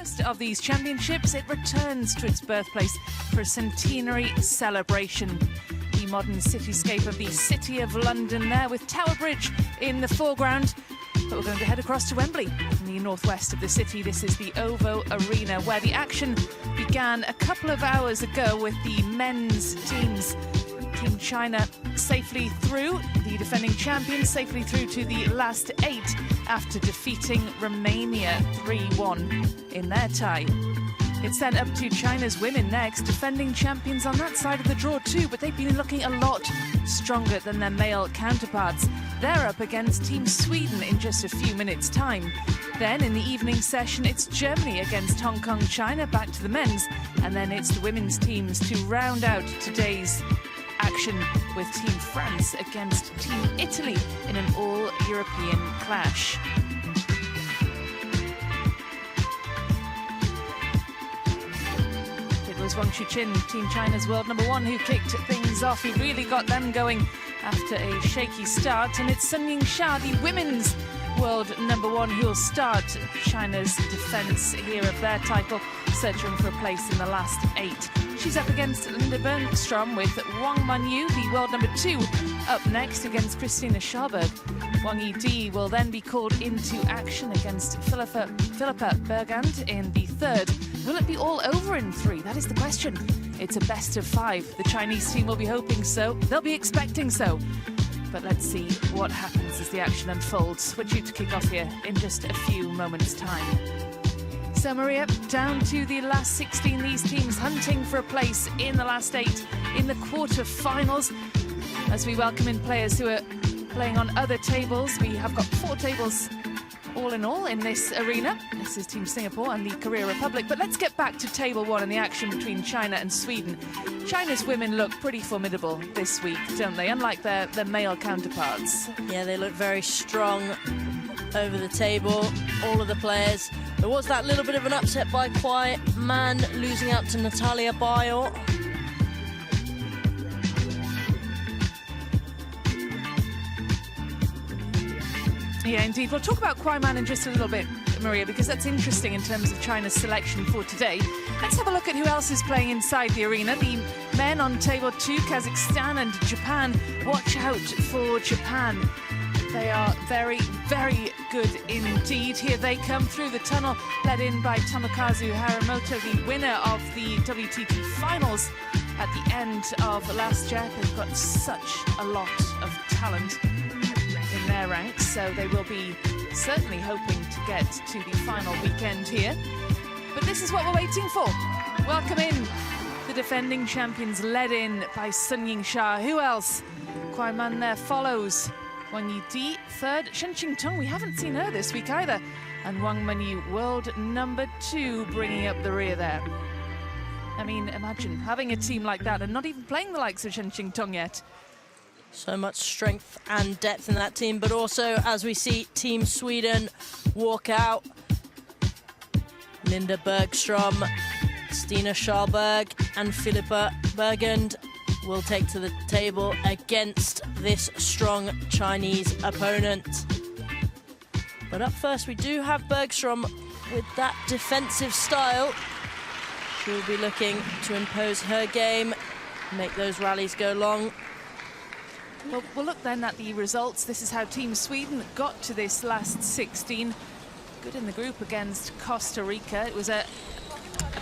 first of these championships, it returns to its birthplace for a centenary celebration. The modern cityscape of the City of London there, with Tower Bridge in the foreground. But we're going to head across to Wembley, in the northwest of the city. This is the OVO Arena, where the action began a couple of hours ago with the men's teams. Team China safely through, the defending champions safely through to the last 8 after defeating Romania 3-1 in their tie. It's then up to China's women next, defending champions on that side of the draw too, but they've been looking a lot stronger than their male counterparts. They're up against Team Sweden in just a few minutes' time. Then in the evening session, it's Germany against Hong Kong, China, back to the men's, and then it's the women's teams to round out today's action, with Team France against Team Italy in an all-European clash. It was Wang Chuqin, Team China's world #1, who kicked things off. He really got them going after a shaky start, and it's Sun Yingxia, the women's world #1, who'll start China's defence here of their title, searching for a place in the last 8. She's up against Linda Bergstrom, with Wang Manyu, the world #2, up next against Christina Schalberg. Wang Yidi will then be called into action against Philippa Bergand in the 3rd. Will it be all over in 3? That is the question. It's a best of 5. The Chinese team will be hoping so. They'll be expecting so. But let's see what happens as the action unfolds. We're due to kick off here in just a few moments' time. So Maria, down to the last 16, these teams hunting for a place in the last 8 in the quarter-finals. As we welcome in players who are playing on other tables, we have got 4 tables all in all in this arena. This is Team Singapore and the Korea Republic. But let's get back to table 1 and the action between China and Sweden. China's women look pretty formidable this week, don't they? Unlike their male counterparts. Yeah, they look very strong over the table, all of the players. There was that little bit of an upset by Kwai Man, losing out to Natalia Bayo. Yeah, indeed. We'll talk about Kwai Man in just a little bit, Maria, because that's interesting in terms of China's selection for today. Let's have a look at who else is playing inside the arena. The men on table 2, Kazakhstan and Japan. Watch out for Japan. They are very, very good indeed. Here they come through the tunnel, led in by Tomokazu Haramoto, the winner of the WTT finals at the end of last year. They've got such a lot of talent in their ranks, so they will be certainly hoping to get to the final weekend here. But this is what we're waiting for. Welcome in the defending champions, led in by Sun Yingxia. Who else? Kwai Man there follows. Wang Yidi, 3rd. Shen Qingtong, we haven't seen her this week either. And Wang Manyu, world #2, bringing up the rear there. I mean, imagine having a team like that and not even playing the likes of Shen Qingtong yet. So much strength and depth in that team, but also, as we see Team Sweden walk out, Linda Bergstrom, Stina Schalberg and Philippa Bergand will take to the table against this strong Chinese opponent. But up first, we do have Bergstrom with that defensive style. She'll be looking to impose her game, make those rallies go long. Well, we'll look then at the results. This is how Team Sweden got to this last 16. Good in the group against Costa Rica. It was a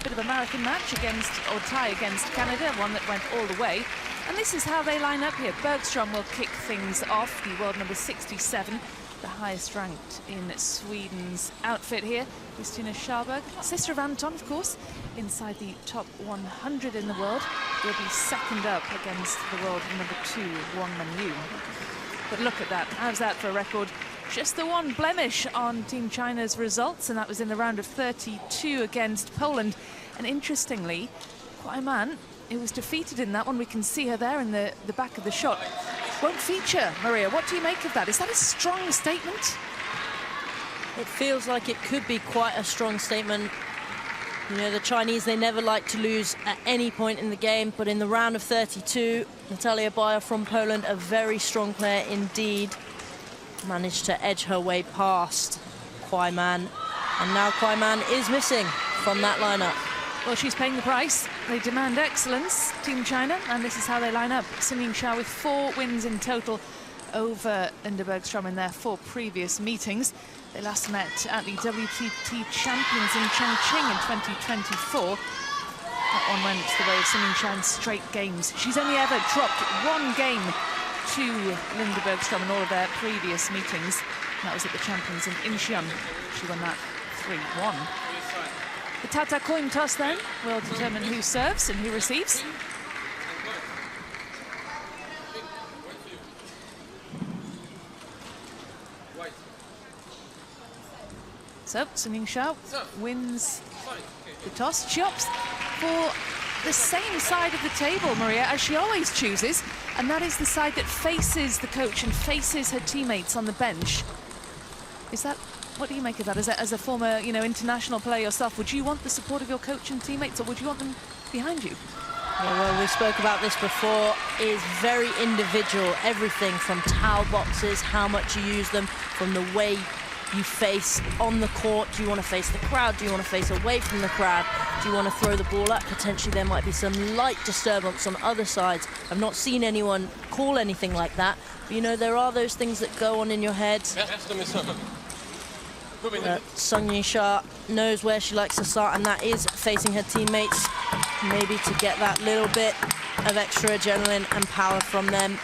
bit of a marathon match against, or tie against Canada, one that went all the way. And this is how they line up here. Bergstrom will kick things off, the world #67, the highest ranked in Sweden's outfit here. Christina Schalberg, sister of Anton, of course, inside the top 100 in the world, will be 2nd up against the world #2, Wang Manyu. But look at that. How's that for a record? Just the one blemish on Team China's results, and that was in the round of 32 against Poland. And interestingly, Kwai Man, who was defeated in that one, we can see her there in the back of the shot, won't feature. Maria, what do you make of that? Is that a strong statement? It feels like it could be quite a strong statement. You know, the Chinese, they never like to lose at any point in the game, but in the round of 32, Natalia Bayo from Poland, a very strong player indeed, managed to edge her way past Kwai Man. And now Kwai Man is missing from that lineup. Well, she's paying the price. They demand excellence, Team China, and this is how they line up. Sun Ying-sha with 4 wins in total over Linda Bergstrom in their 4 previous meetings. They last met at the WTT Champions in Chongqing in 2024. That one went the way of Sun Ying-sha in straight games. She's only ever dropped 1 game to Linda Bergstrom in all of their previous meetings. And that was at the Champions in Incheon. She won that 3-1. The Tata coin toss then will determine who serves and who receives. So Sun Ying-sha wins the toss. She opts for the same side of the table, Maria, as she always chooses, and that is the side that faces the coach and faces her teammates on the bench. Is that, what do you make of that? As a former, international player yourself, would you want the support of your coach and teammates, or would you want them behind you? Yeah, well, we spoke about this before. It is very individual. Everything from towel boxes, how much you use them, from the way you face on the court. Do you want to face the crowd? Do you want to face away from the crowd? Do you want to throw the ball up? Potentially there might be some light disturbance on other sides. I've not seen anyone call anything like that. But, there are those things that go on in your head. Sun Ying-sha knows where she likes to start, and that is facing her teammates, maybe to get that little bit of extra adrenaline and power from them.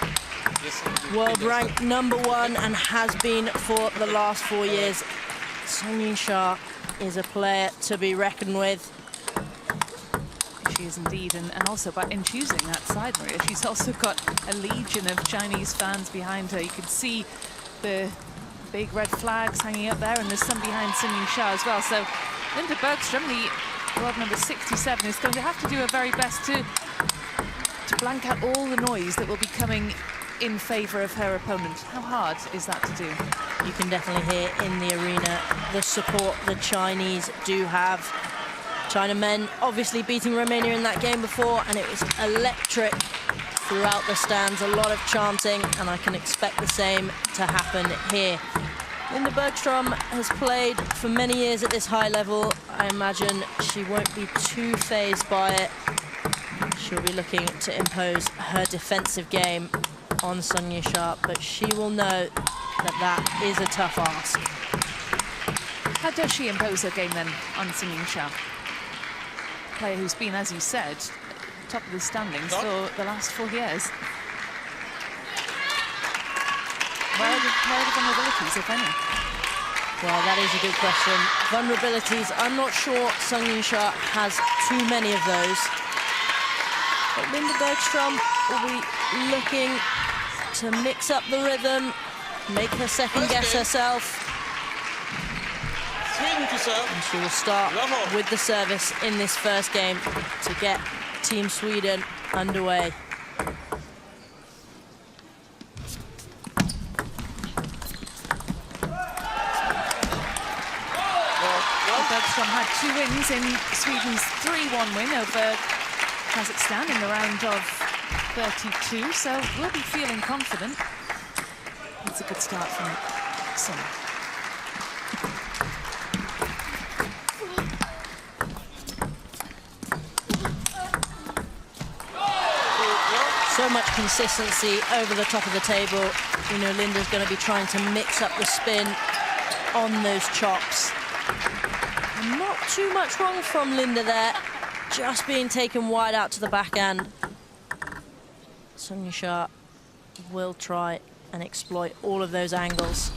World ranked #1 and has been for the last 4 years. Sun Ying-sha is a player to be reckoned with. She is indeed, and also in choosing that side, Maria, she's also got a legion of Chinese fans behind her. You can see the big red flags hanging up there, and there's some behind Sun Ying-sha as well. So Linda Bergstrom, the world number 67, is going to have to do her very best to blank out all the noise that will be coming in favour of her opponent. How hard is that to do? You can definitely hear in the arena the support the Chinese do have. China men obviously beating Romania in that game before, and it was electric throughout the stands, a lot of chanting, and I can expect the same to happen here. Linda Bergstrom has played for many years at this high level. I imagine she won't be too fazed by it. She'll be looking to impose her defensive game on Sun Ying-sha, but she will know that that is a tough ask. How does she impose her game then on Sun Ying-sha? Player who's been, as you said, top of the standings for the last 4 years. Where are the vulnerabilities, if any? Well, that is a good question. Vulnerabilities, I'm not sure Sun Ying-sha has too many of those. But Linda Bergstrom will be looking to mix up the rhythm, make her second guess herself. And she will start with the service in this first game to get Team Sweden underway. Bergstrom had 2 wins in Sweden's 3-1 win over Kazakhstan in the round of 32, so we'll be feeling confident. It's a good start from Sun. So much consistency over the top of the table. Linda's going to be trying to mix up the spin on those chops. And not too much wrong from Linda there, just being taken wide out to the backhand. Sun Ying-sha will try and exploit all of those angles.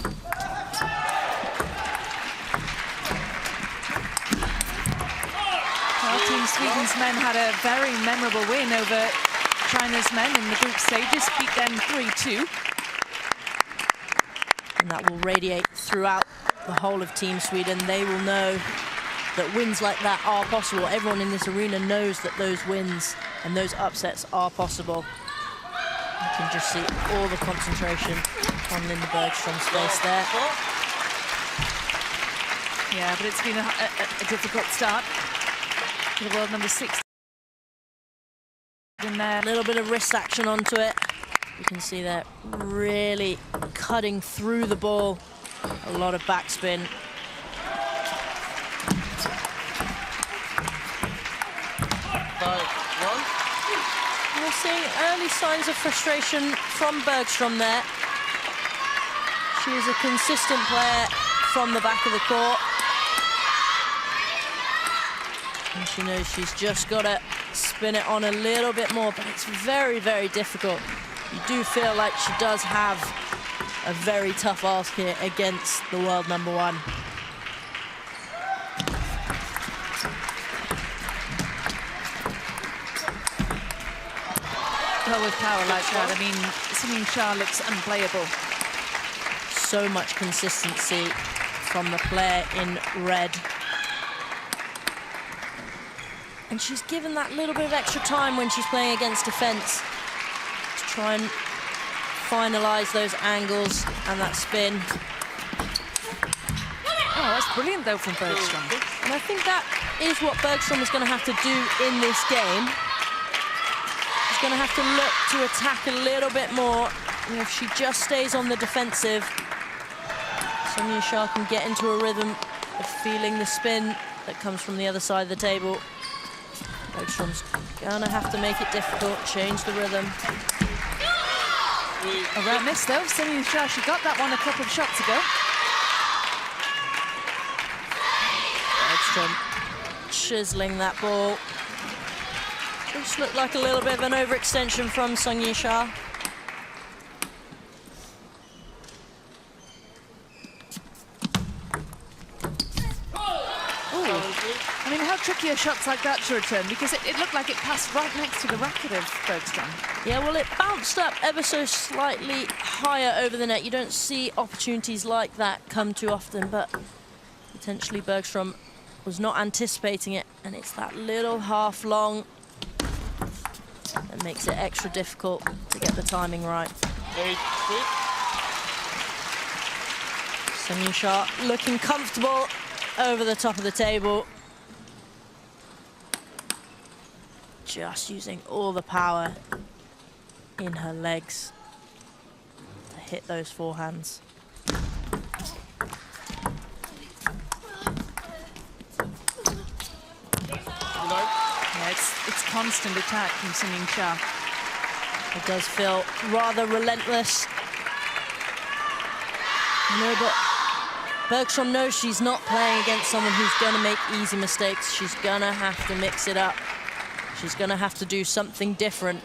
Well, Team Sweden's men had a very memorable win over China's men in the group stages, beat them 3-2. And that will radiate throughout the whole of Team Sweden. They will know that wins like that are possible. Everyone in this arena knows that those wins and those upsets are possible. You can just see all the concentration on Linda Bergstrom's face there. Yeah, but it's been a difficult start for the world number 6. In there. A little bit of wrist action onto it. You can see that really cutting through the ball. A lot of backspin. early signs of frustration from Bergstrom there. She is a consistent player from the back of the court. And she knows she's just got to spin it on a little bit more, but it's very, very difficult. You do feel like she does have a very tough ask here against the world number one. Well, with power like that, I mean, Sungin Shah looks unplayable. So much consistency from the player in red. And she's given that little bit of extra time when she's playing against defense to try and finalize those angles and that spin. Oh, that's brilliant, though, from Bergstrom. And I think that is what Bergstrom is going to have to do in this game. She's going to have to look to attack a little bit more. And if she just stays on the defensive, Sungin Shah can get into a rhythm of feeling the spin that comes from the other side of the table. Bergstrom's going to have to make it difficult, change the rhythm. Around this, though, Sungin Shah, she got that one a couple of shots ago. Bergstrom chiseling that ball. Just looked like a little bit of an overextension from Sungin Shah. I mean, how tricky are shots like that to return? Because it looked like it passed right next to the racket of Bergstrom. Yeah, well, it bounced up ever so slightly higher over the net. You don't see opportunities like that come too often, but potentially Bergstrom was not anticipating it, and it's that little half long that makes it extra difficult to get the timing right. Sungin Shah looking comfortable over the top of the table. Just using all the power in her legs to hit those forehands. Yeah, it's constant attack from Sungin Shah. It does feel rather relentless. No, but Bergstrom knows she's not playing against someone who's going to make easy mistakes. She's going to have to mix it up. She's going to have to do something different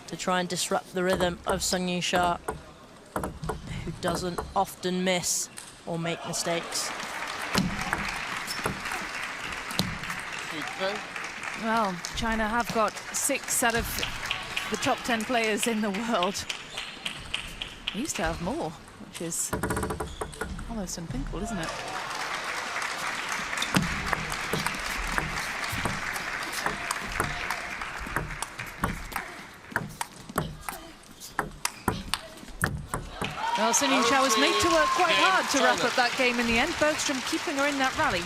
to try and disrupt the rhythm of Sungin Shah, who doesn't often miss or make mistakes. Well, China have got 6 out of the top 10 players in the world. They used to have more, which is almost unthinkable, isn't it? Well, Sungin Shah was made to work quite hard to wrap up that game in the end. Bergstrom keeping her in that rally.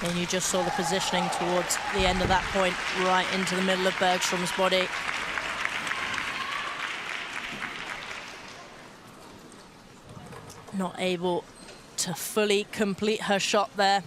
And you just saw the positioning towards the end of that point, right into the middle of Bergstrom's body. Not able to fully complete her shot there.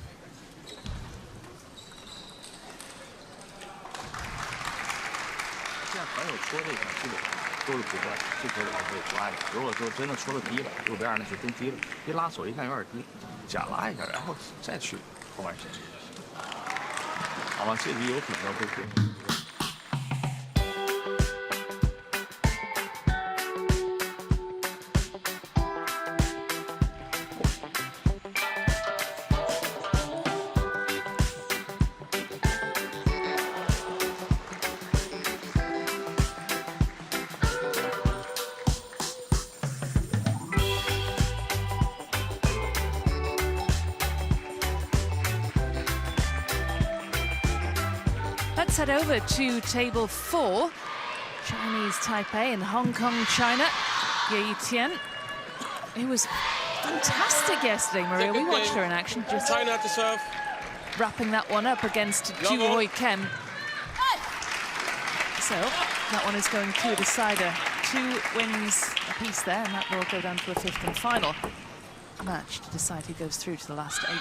Let's head over to table 4. Chinese Taipei and Hong Kong, China. Ye Tian, who was fantastic yesterday, Maria. We watched her in action, just China to serve. wrapping that one up against Ju Hoi Kem. So that one is going to a decider. 2 wins apiece there, and that will go down to a 5th and final match to decide who goes through to the last 8.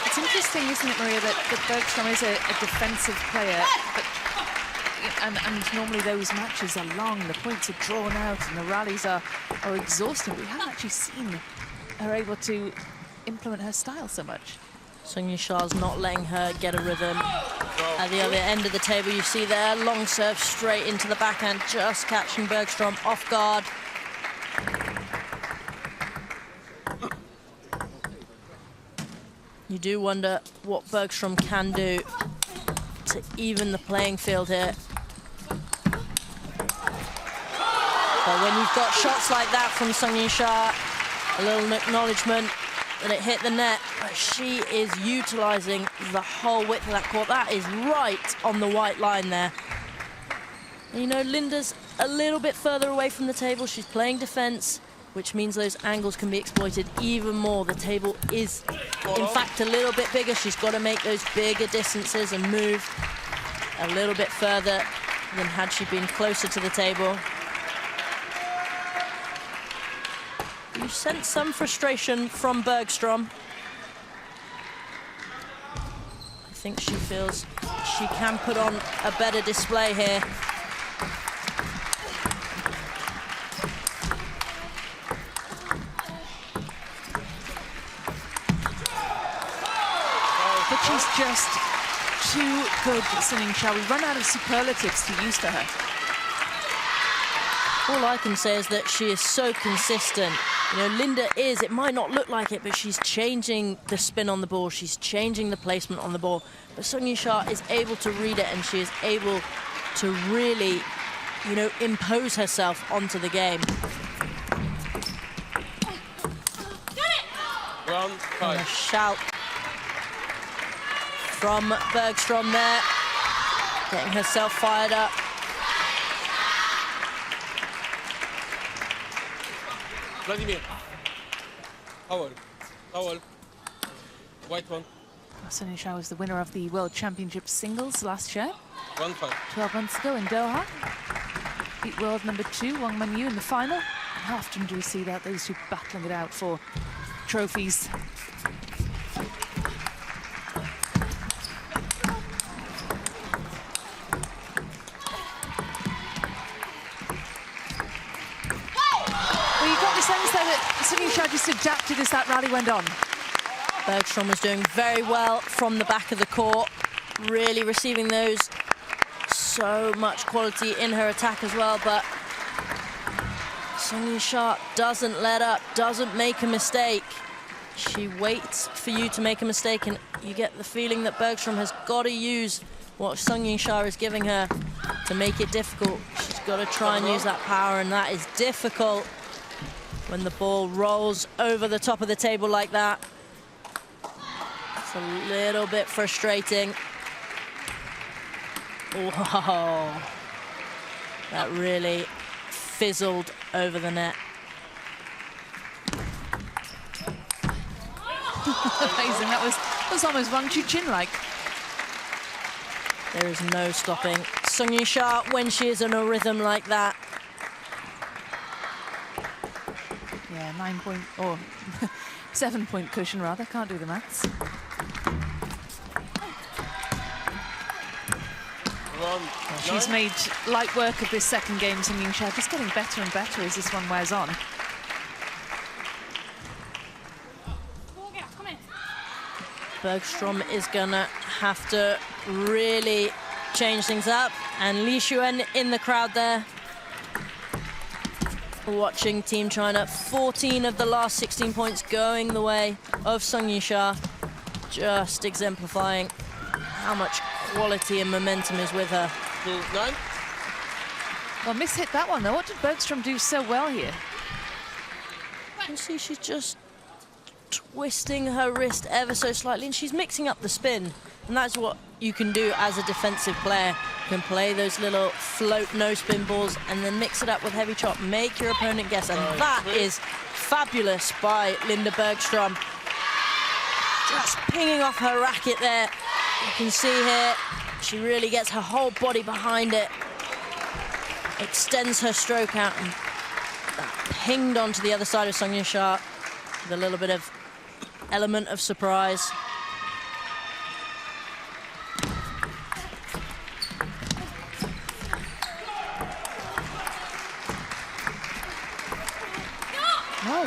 It's interesting, isn't it, Maria, that Bergstrom is a defensive player, but, and normally those matches are long, the points are drawn out and the rallies are exhausting. We haven't actually seen her able to implement her style so much. Sung Yusha's not letting her get a rhythm. At the other end of the table, you see there, long serve straight into the backhand, just catching Bergstrom off guard. You do wonder what Bergstrom can do to even the playing field here. But when you've got shots like that from Sung Yusha, a little acknowledgement that it hit the net, but she is utilizing the whole width of that court. That is right on the white line there. And you know, Linda's a little bit further away from the table. She's playing defense, which means those angles can be exploited even more. The table is, in fact, a little bit bigger. She's got to make those bigger distances and move a little bit further than had she been closer to the table. You sense some frustration from Bergstrom. I think she feels she can put on a better display here. But she's just too good, Sung Yusha. We run out of superlatives to use for her. All I can say is that she is so consistent. You know, Linda is, it might not look like it, but she's changing the spin on the ball. She's changing the placement on the ball. But Sung Yusha is able to read it, and she is able to really, you know, impose herself onto the game. Round And a 5. shout from Bergstrom there, getting herself fired up. Vladimir. Towel. White one. Sung Yusha was the winner of the World Championship singles last year, 1-5. 12 months ago in Doha. Beat world number 2, Wang Manyu, in the final. How often do we see that, those two battling it out for trophies? Well, you got the sense there that Sung Yusha just adapted as that rally went on. Bergstrom was doing very well from the back of the court, really receiving those. So much quality in her attack as well, but Sung Yusha doesn't let up, doesn't make a mistake. She waits for you to make a mistake, and you get the feeling that Bergstrom has got to use what Sung Yusha is giving her to make it difficult. She's got to try and use that power, and that is difficult when the ball rolls over the top of the table like that. It's a little bit frustrating. Whoa. That really fizzled over the net. Amazing, that was almost Wang Chuqin-like. There is no stopping Sung Yusha when she is in a rhythm like that. Yeah, 9-point, or 7-point cushion rather, can't do the maths. She's made light work of this second game, Sung Yusha, just getting better and better as this one wears on. Bergstrom is gonna have to really change things up, and Li Xuen in the crowd there, watching Team China. 14 of the last 16 points going the way of Sung Yusha, just exemplifying how much quality and momentum is with her. 2-9. Well, Miss hit that one though. What did Bergstrom do so well here? You see, she's just twisting her wrist ever so slightly, and she's mixing up the spin, and that's what you can do as a defensive player. You can play those little float no spin balls and then mix it up with heavy chop, make your opponent guess, and that is fabulous by Linda Bergstrom. Just pinging off her racket there. You can see here, she really gets her whole body behind it, extends her stroke out, and that pinged onto the other side of Sung Yusha with a little bit of element of surprise.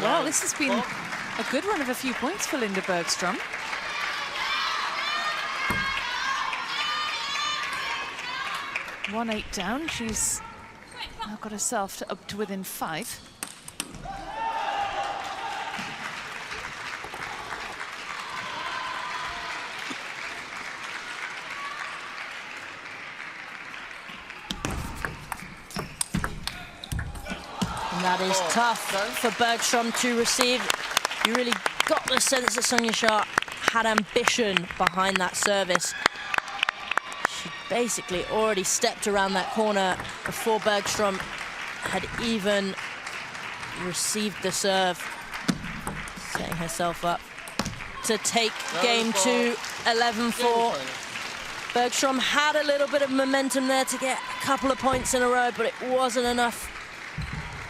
Well, this has been a good run of a few points for Linda Bergstrom. One 8 down. She's now got herself up to within 5. And that is tough for Bergstrom to receive. You really got the sense that Sung Ying-sha had ambition behind that service. She basically already stepped around that corner before Bergstrom had even received the serve, setting herself up to take game 2, 11-4. Bergstrom had a little bit of momentum there to get a couple of points in a row, but it wasn't enough.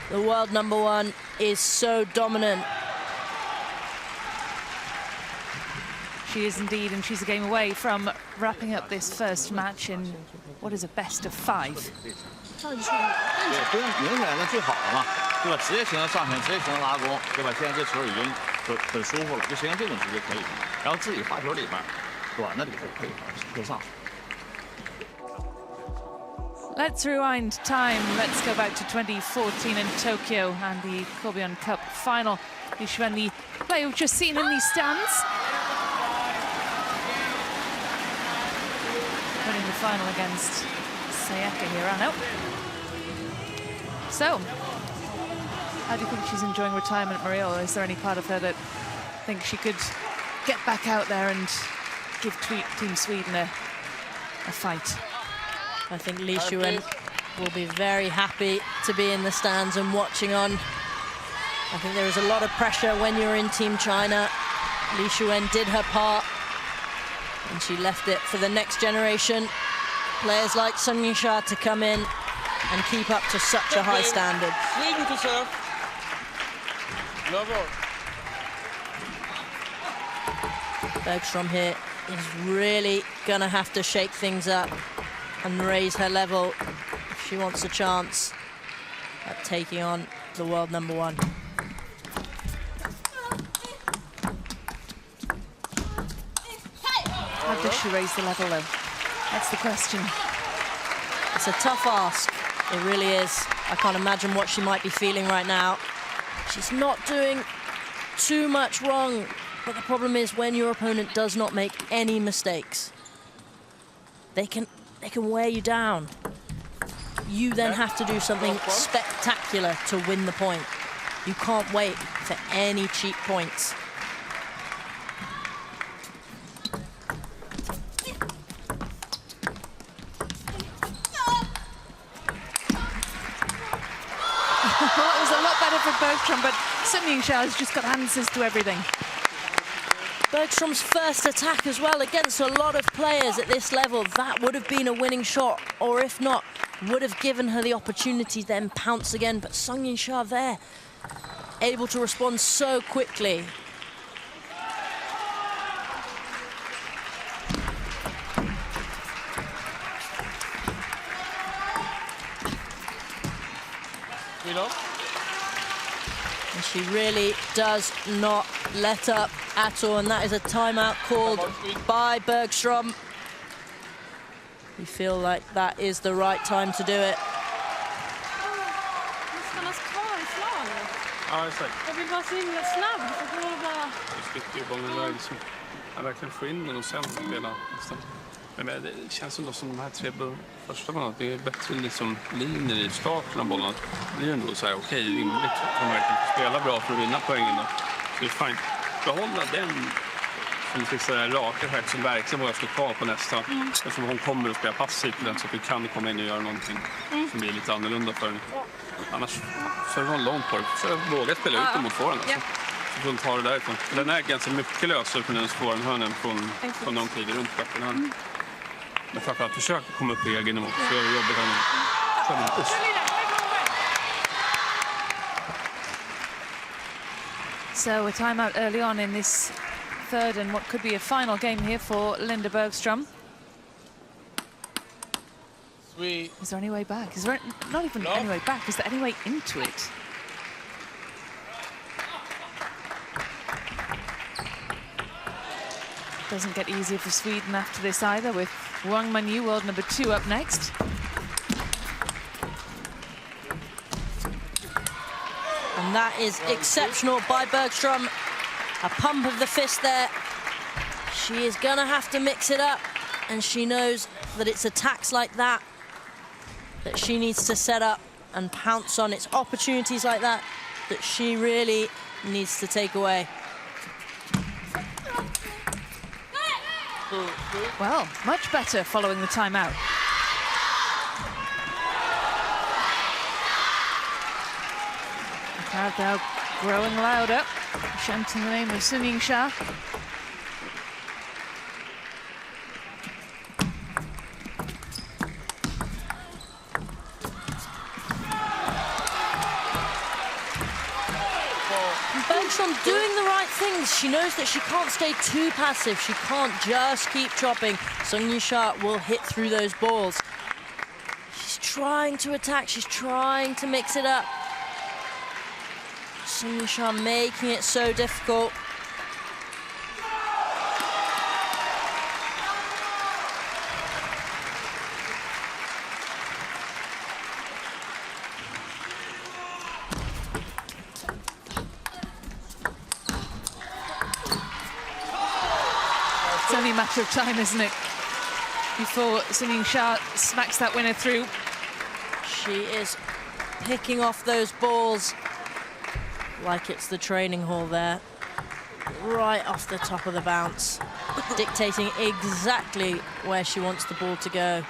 The world #1 is so dominant. She is indeed, and she's a game away from wrapping up this first match in what is a best of 5. 对，不用拧起来那最好了嘛，对吧？直接形成上旋，直接形成拉弓，对吧？现在这球已经很舒服了，就形成这种局就可以了。然后自己发球里边，短的里头可以就上。 Let's rewind time. Let's go back to 2014 in Tokyo and the Kobion Cup final. Yishuan, the player we've just seen in these stands, winning the final against Sayaka Hirano. So, how do you think she's enjoying retirement, Maria? Or is there any part of her that thinks she could get back out there and give Team Sweden a fight? I think Li Xuan will be very happy to be in the stands and watching on. I think there is a lot of pressure when you're in Team China. Li Xuan did her part, and she left it for the next generation. Players like Sung Ying-sha to come in and keep up to such a high standard. Sweden to serve. Love Bergstrom here is really gonna have to shake things up and raise her level if she wants a chance at taking on the world #1. How does she raise the level, though? That's the question. It's a tough ask. It really is. I can't imagine what she might be feeling right now. She's not doing too much wrong, but the problem is when your opponent does not make any mistakes, they can wear you down. You then have to do something spectacular to win the point. You can't wait for any cheap points. Well, it was a lot better for Bergstrom, but Sung Ying-sha has just got answers to everything. Bergstrom's first attack as well against a lot of players at this level, that would have been a winning shot, or if not, would have given her the opportunity to then pounce again. But Sung Ying-sha there, able to respond so quickly. And she really does not let up at all, and that is a timeout called by Bergstrom. You feel like that is the right time to do it. Ja, exakt. Jag vill vara så himla snabb, så det var bara... Du sticker ju igång och liksom, verkligen få in den och sen spela nästan. Men det känns ändå som de här 3 första banorna, det är bättre liksom linjer i starten av bollen. Det är ändå så här okej, rimligt att de verkligen spela bra för att vinna poängen. Så det är fint. Behålla den raka skärp som verkligen vågar stå kvar på nästa. Eftersom hon kommer att spela passivt på den så att du kan komma in och göra någonting som blir lite annorlunda för henne. Annars så är det långt på det. Så jag vågar spela ut den mot forehand. Alltså. Så får hon ta det därifrån. Den är ganska mycket lösare på den forehanden från någon tid runt backen. Men framförallt försöka komma upp i egen nivå. Så är det jobbigt här. So a timeout early on in this third and what could be a final game here for Linda Bergstrom. Is there any way back? Is there not even any way back? Is there any way into it? Doesn't get easier for Sweden after this either, with Wang Manyu, world number 2, up next. And that is exceptional by Bergstrom. A pump of the fist there. She is gonna have to mix it up, and she knows that it's attacks like that that she needs to set up and pounce on. It's opportunities like that that she really needs to take away. Well, much better following the timeout. The crowd now growing louder, chanting the name of Sun Ying-sha. Bergstrom doing the right things. She knows that she can't stay too passive. She can't just keep chopping. Sun Ying-sha will hit through those balls. She's trying to attack. She's trying to mix it up. Sun Ying-sha making it so difficult. It's only a matter of time, isn't it, before Sun Ying-sha smacks that winner through. She is picking off those balls like it's the training hall there, right off the top of the bounce, dictating exactly where she wants the ball to go.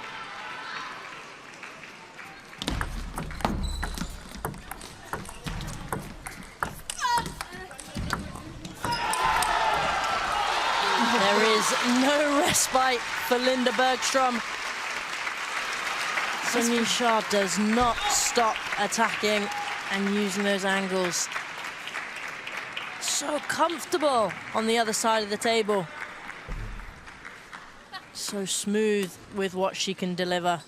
There is no respite for Linda Bergstrom. Sun Ying-sha does not stop attacking and using those angles. So comfortable on the other side of the table. So smooth with what she can deliver.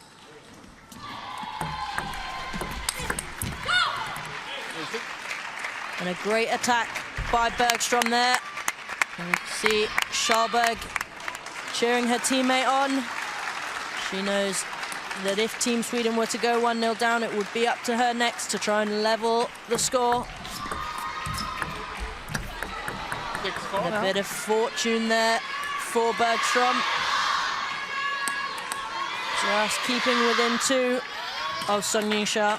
And a great attack by Bergstrom there. And you can see Schalberg cheering her teammate on. She knows that if Team Sweden were to go 1-0 down, it would be up to her next to try and level the score. And a bit of fortune there for Bergstrom. Just keeping within 2 of Sun Ying-sha.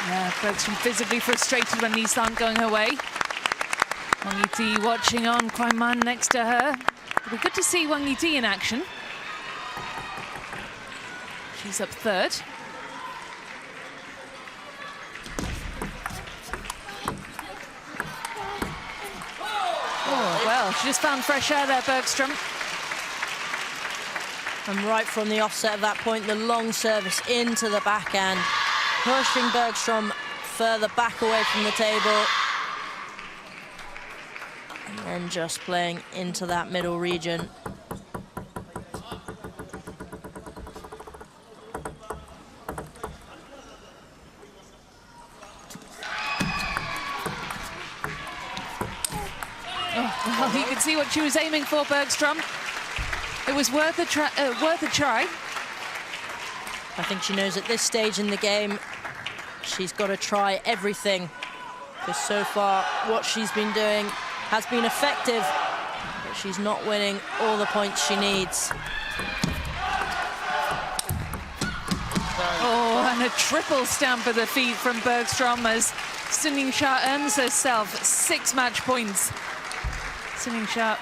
Yeah, Bergstrom visibly frustrated when these aren't going her way. Wang Ittf watching on, Kwai Man next to her. It'll be good to see Wang Ittf in action. She's up 3rd. Oh, well, she just found fresh air there, Bergstrom. And right from the offset of that point, the long service into the backhand, pushing Bergstrom further back away from the table. And then just playing into that middle region. Oh, well, you can see what she was aiming for, Bergstrom. It was worth a try. I think she knows at this stage in the game, she's got to try everything. Because so far, what she's been doing has been effective, but she's not winning all the points she needs. Oh, and a triple stamp of the feet from Bergstrom as Sun Ying-sha earns herself 6 match points. Sun Ying-sha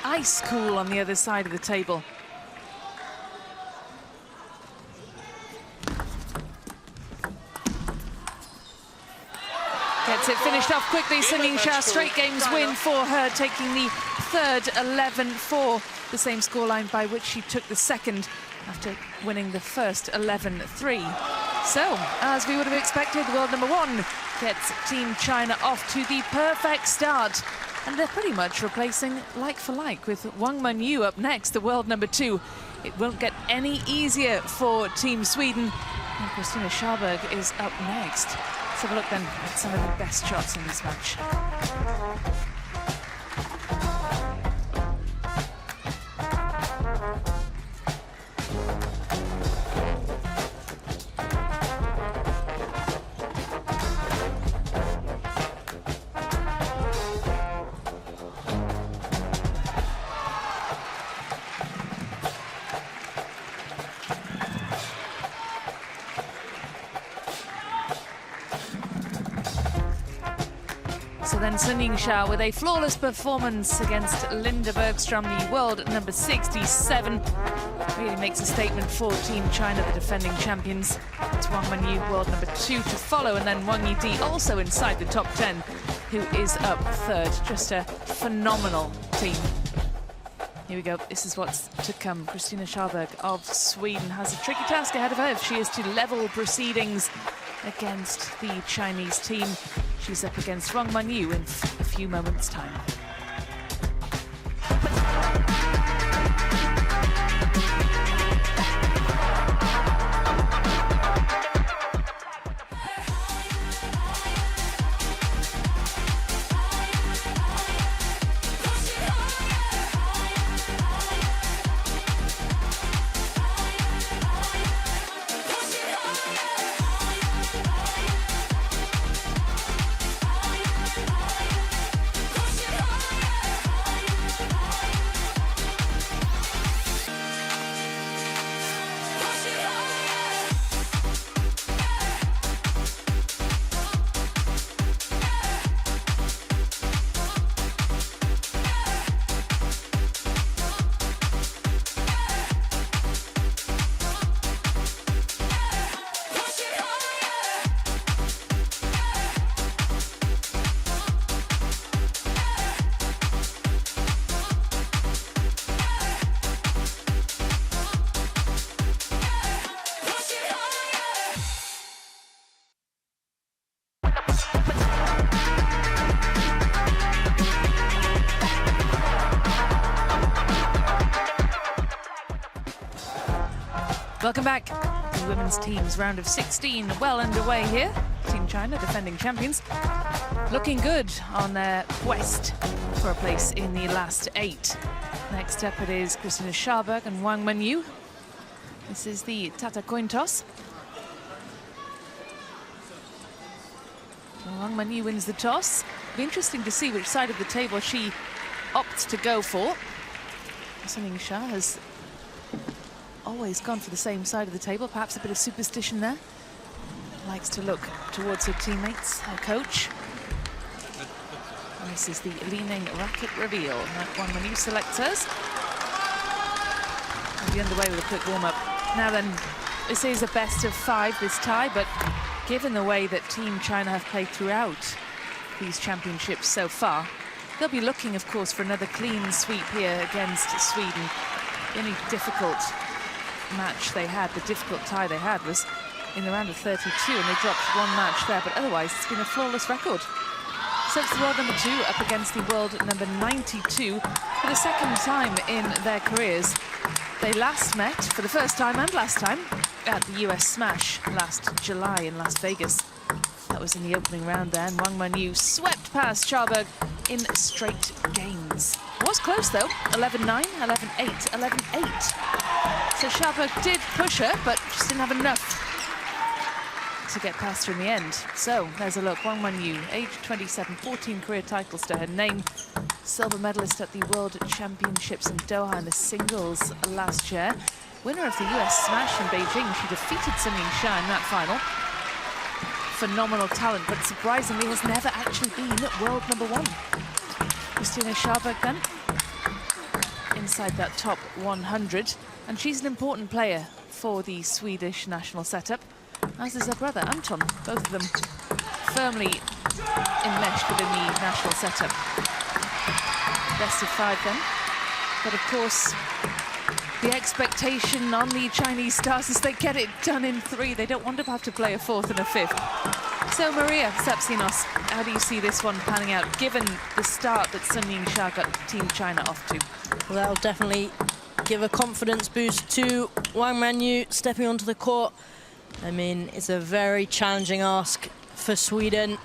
ice cool on the other side of the table. Gets it finished off quickly. Sun Ying-sha, straight games win for her, taking the 3rd 11-4, the same scoreline by which she took the 2nd after winning the first 11-3. So, as we would have expected, world number 1 gets Team China off to the perfect start. And they're pretty much replacing like for like with Wang Mengyu up next, the world number 2. It won't get any easier for Team Sweden. And Christina Scharberg is up next. Let's have a look then at some of the best shots in this match. So then Sun Ying-sha with a flawless performance against Linda Bergstrom, the world number 67. Really makes a statement for Team China, the defending champions. It's Wang Mengyu, world number 2 to follow, and then Wang Yidi also inside the top 10, who is up 3rd. Just a phenomenal team. Here we go, this is what's to come. Christina Scharberg of Sweden has a tricky task ahead of her if she is to level proceedings against the Chinese team. She's up against Wang Mengyu in a few moments' time. Welcome back. The women's team's round of 16 well underway here. Team China, defending champions, looking good on their quest for a place in the last 8. Next up it is Christina Scharberg and Wang Mengyu. This is the Tata coin toss. Wang Mengyu wins the toss. It'll be interesting to see which side of the table she opts to go for. Sun Ying-sha has always gone for the same side of the table, perhaps a bit of superstition there. Likes to look towards her teammates, her coach. And this is the leaning racket reveal. Wang Mengyu selects hers. We'll be underway with a quick warm-up. Now then, this is a best of 5, this tie, but given the way that Team China have played throughout these championships so far, they'll be looking, of course, for another clean sweep here against Sweden. The only difficult match they had, the difficult tie they had, was in the round of 32, and they dropped 1 match there, but otherwise it's been a flawless record. So it's the world number 2 up against the world number 92 for the second time in their careers. They last met for the first time and last time at the US Smash last July in Las Vegas. That was in the opening round there, and Wang Mengyu swept past Scharberg in straight games. It was close though, 11-9, 11-8, 11-8. So Scharberg did push her, but just didn't have enough to get past her in the end. So there's a look. Wang Mengyu, age 27, 14 career titles to her name. Silver medalist at the World Championships in Doha in the singles last year. Winner of the US Smash in Beijing. She defeated Sun Ying-sha in that final. Phenomenal talent, but surprisingly has never actually been world number 1. Christina Scharberg then, inside that top 100. And she's an important player for the Swedish national setup, as is her brother, Anton. Both of them firmly enmeshed within the national setup. Best of 5 then. But of course, the expectation on the Chinese stars is they get it done in 3. They don't want to have to play a 4th and a 5th. So Maria Sapsinos, how do you see this one panning out, given the start that Sun Ying-sha got Team China off to? Well, that'll definitely give a confidence boost to Wang Manyu stepping onto the court. I mean, it's a very challenging ask for Sweden.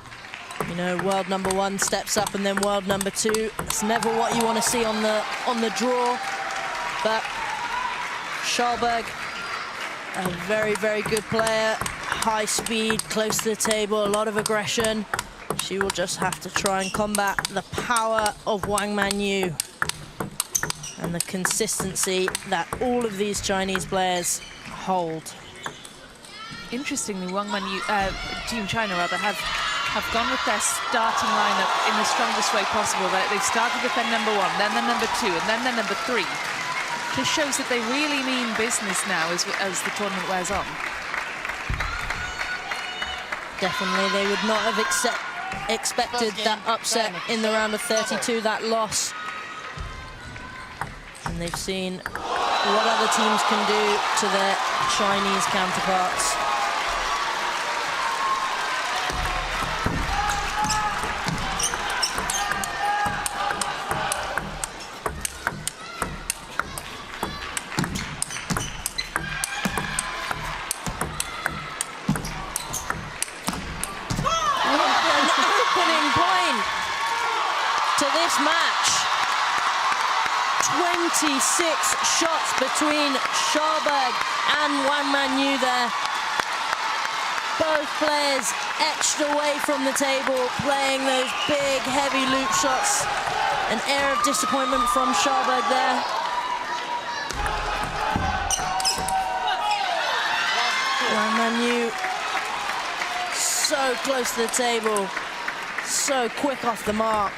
You know, world number 1 steps up and then world number 2. It's never what you want to see on the draw. But Schalberg, a very, very good player. High speed, close to the table, a lot of aggression. She will just have to try and combat the power of Wang Manyu and the consistency that all of these Chinese players hold. Interestingly, Wang Manyu, Team China rather, have gone with their starting lineup in the strongest way possible. They've started with their number 1, then their number 2, and then their number 3. Just shows that they really mean business now as the tournament wears on. Definitely, they would not have expected that upset in the round of 32, that loss. And they've seen what other teams can do to their Chinese counterparts. Match. 26 shots between Schalberg and Wang Manyu there. Both players etched away from the table, playing those big, heavy loop shots. An air of disappointment from Schalberg there. Wang Manyu so close to the table, so quick off the mark.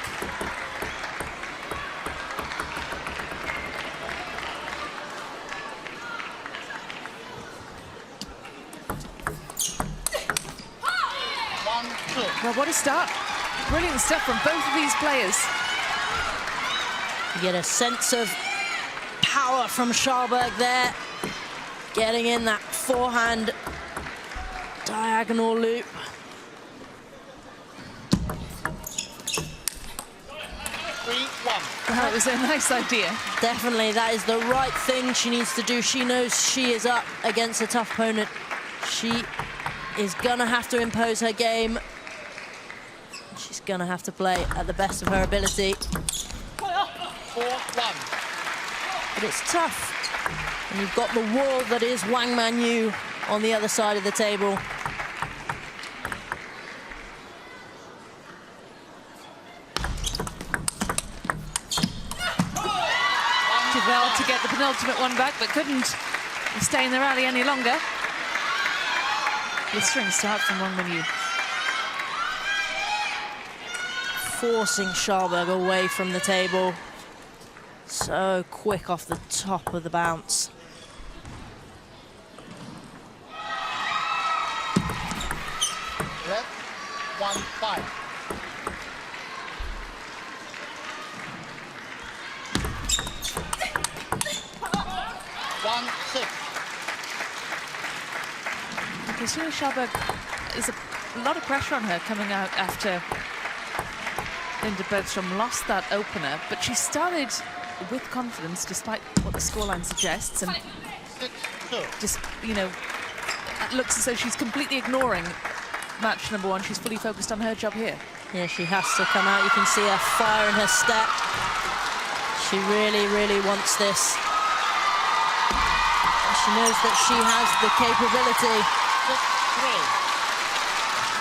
Well, what a start. Brilliant stuff from both of these players. You get a sense of power from Schalberg there. Getting in that forehand diagonal loop. That was a nice idea. Definitely, that is the right thing she needs to do. She knows she is up against a tough opponent. She is gonna have to impose her game. She's gonna have to play at the best of her ability. 4-1. But it's tough. And you've got the wall that is Wang Manyu on the other side of the table. Did well to get the penultimate one back, but couldn't stay in the rally any longer. Blistering start from Wang Manyu. Forcing Schalberg away from the table. So quick off the top of the bounce. Red, 1-5. Christina Schalberg is a lot of pressure on her coming out after Linda Bergstrom lost that opener, but she started with confidence despite what the scoreline suggests, and just, you know, it looks as though she's completely ignoring match number 1. She's fully focused on her job here. Yeah, she has to come out. You can see her fire in her step. She really, really wants this. She knows that she has the capability.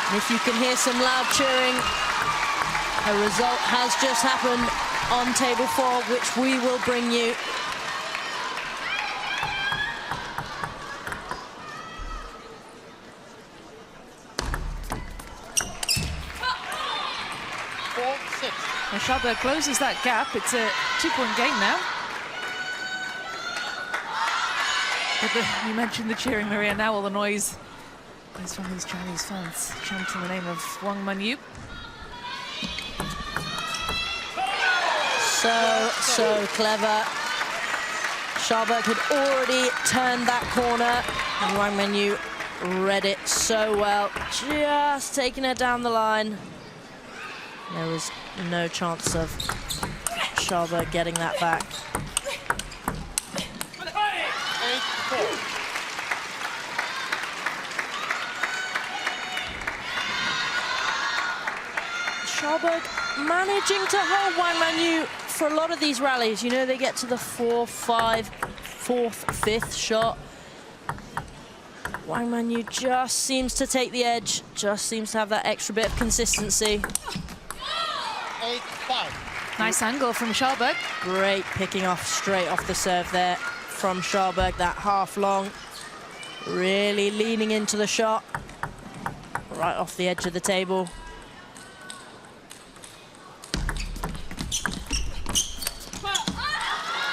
And if you can hear some loud cheering, a result has just happened on table 4, which we will bring you. And Schalberg closes that gap. It's a 2-point game now. But you mentioned the cheering, Maria. Now all the noise is from these Chinese fans chanting the name of Wang Manyu. So clever. Schalberg had already turned that corner, and Wang Mengyu read it so well, just taking her down the line. There was no chance of Schalberg getting that back. 8-4. Schalberg managing to hold Wang Mengyu for a lot of these rallies. You know, they get to the 4th, 5th shot. Wang Mengyu just seems to take the edge, just seems to have that extra bit of consistency. 8-5. Nice angle from Schalberg. Great picking off straight off the serve there from Schalberg, that half long. Really leaning into the shot, right off the edge of the table.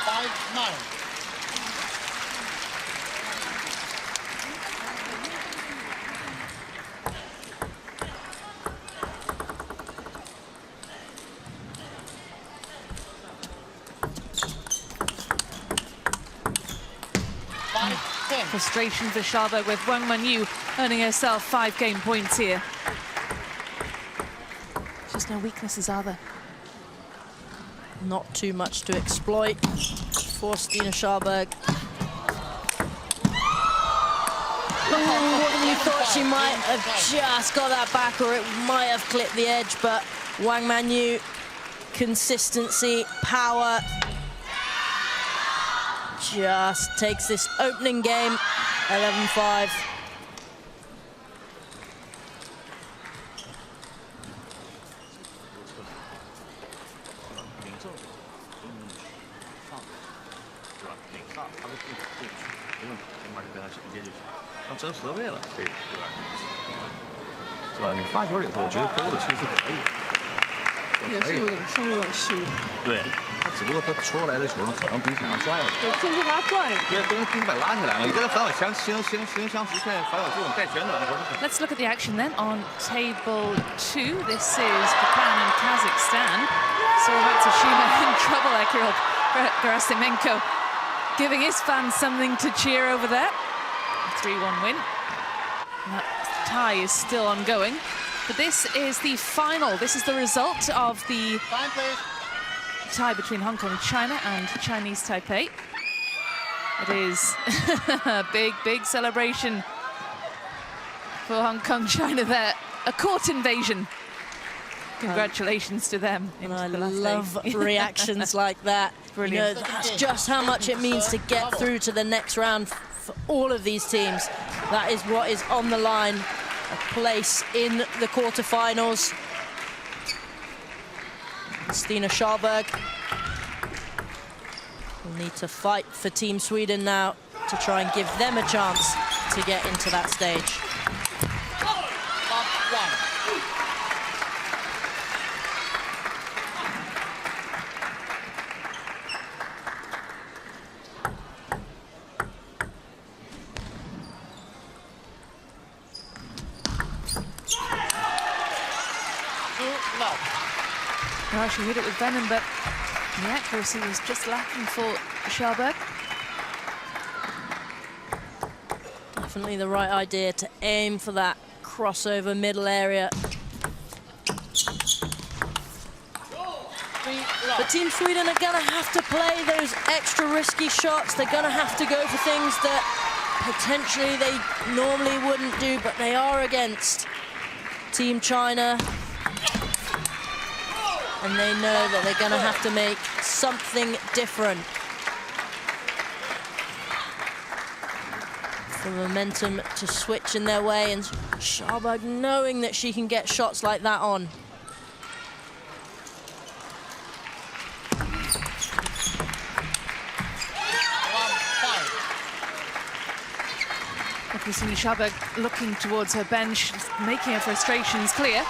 5-9. Frustration for Schalberg with Wang Mengyu earning herself 5 game points here. Just no weaknesses, are there? Not too much to exploit for Stina Schalberg. You thought she might have just got that back, or it might have clipped the edge, but Wang Mengyu, consistency, power, just takes this opening game, 11-5.对，他只不过他出来的球呢，可能比想象拽了。对，进去把它拽。对，跟把拉起来了。你跟他反手形相直线，反有这种带旋转的球。Let's look at the action then on table 2. This is Japan and Kazakhstan. So Matsushima in trouble there, Kirill Gerasimenko giving his fans something to cheer over there. A 3-1 win. That tie is still ongoing. But this is the final. This is the result of the tie between Hong Kong, China and Chinese Taipei. It is a big celebration for Hong Kong, China there. A court invasion. Congratulations to them. I love reactions like that. Brilliant. You know, that's just how much it means to get through to the next round for all of these teams. That is what is on the line. A place in the quarterfinals. Stina Schalberg will need to fight for Team Sweden now to try and give them a chance to get into that stage. Well, she hit it with venom, but the accuracy was just lacking for Schalberg. Definitely the right idea to aim for that crossover middle area. But Team Sweden are going to have to play those extra risky shots. They're going to have to go for things that potentially they normally wouldn't do, but they are against Team China. And they know that they're going to have to make something different for momentum to switch in their way, and Schalberg knowing that she can get shots like that on. We've seen Schalberg looking towards her bench, making her frustrations clear.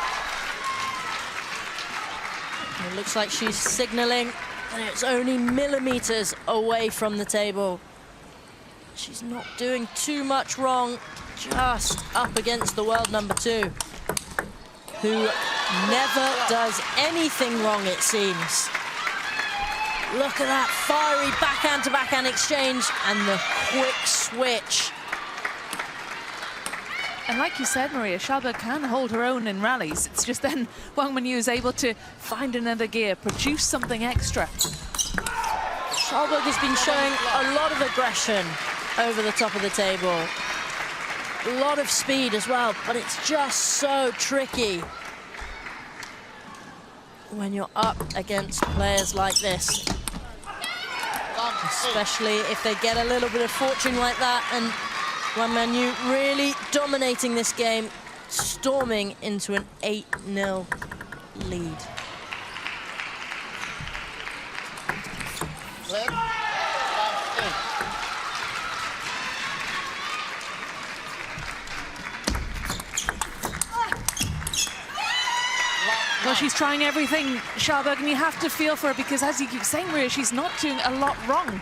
It looks like she's signaling, and it's only millimeters away from the table. She's not doing too much wrong, just up against the world number 2, who never does anything wrong, it seems. Look at that fiery backhand-to-backhand exchange and the quick switch. And like you said, Maria, Schalberg can hold her own in rallies. It's just then Wang Wenyu is able to find another gear, produce something extra. Schalberg has been showing a lot of aggression over the top of the table. A lot of speed as well, but it's just so tricky when you're up against players like this. Especially if they get a little bit of fortune like that, and Wang Wenyu really dominating this game, storming into an 8-0 lead. Well, she's trying everything, Schalberg, and you have to feel for her because, as you keep saying, Maria, she's not doing a lot wrong.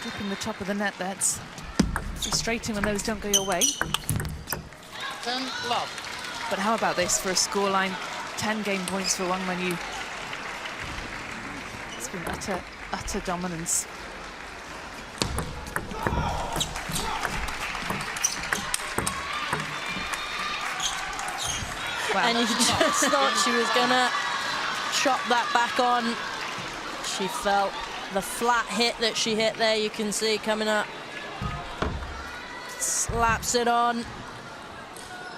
Gripping the top of the net, that's frustrating when those don't go your way. 10 love. But how about this for a scoreline? 10 game points for Wang Wenyu. It's been utter dominance. Wow. And you just thought she was gonna chop that back on. She felt the flat hit that she hit there, you can see coming up. Slaps it on.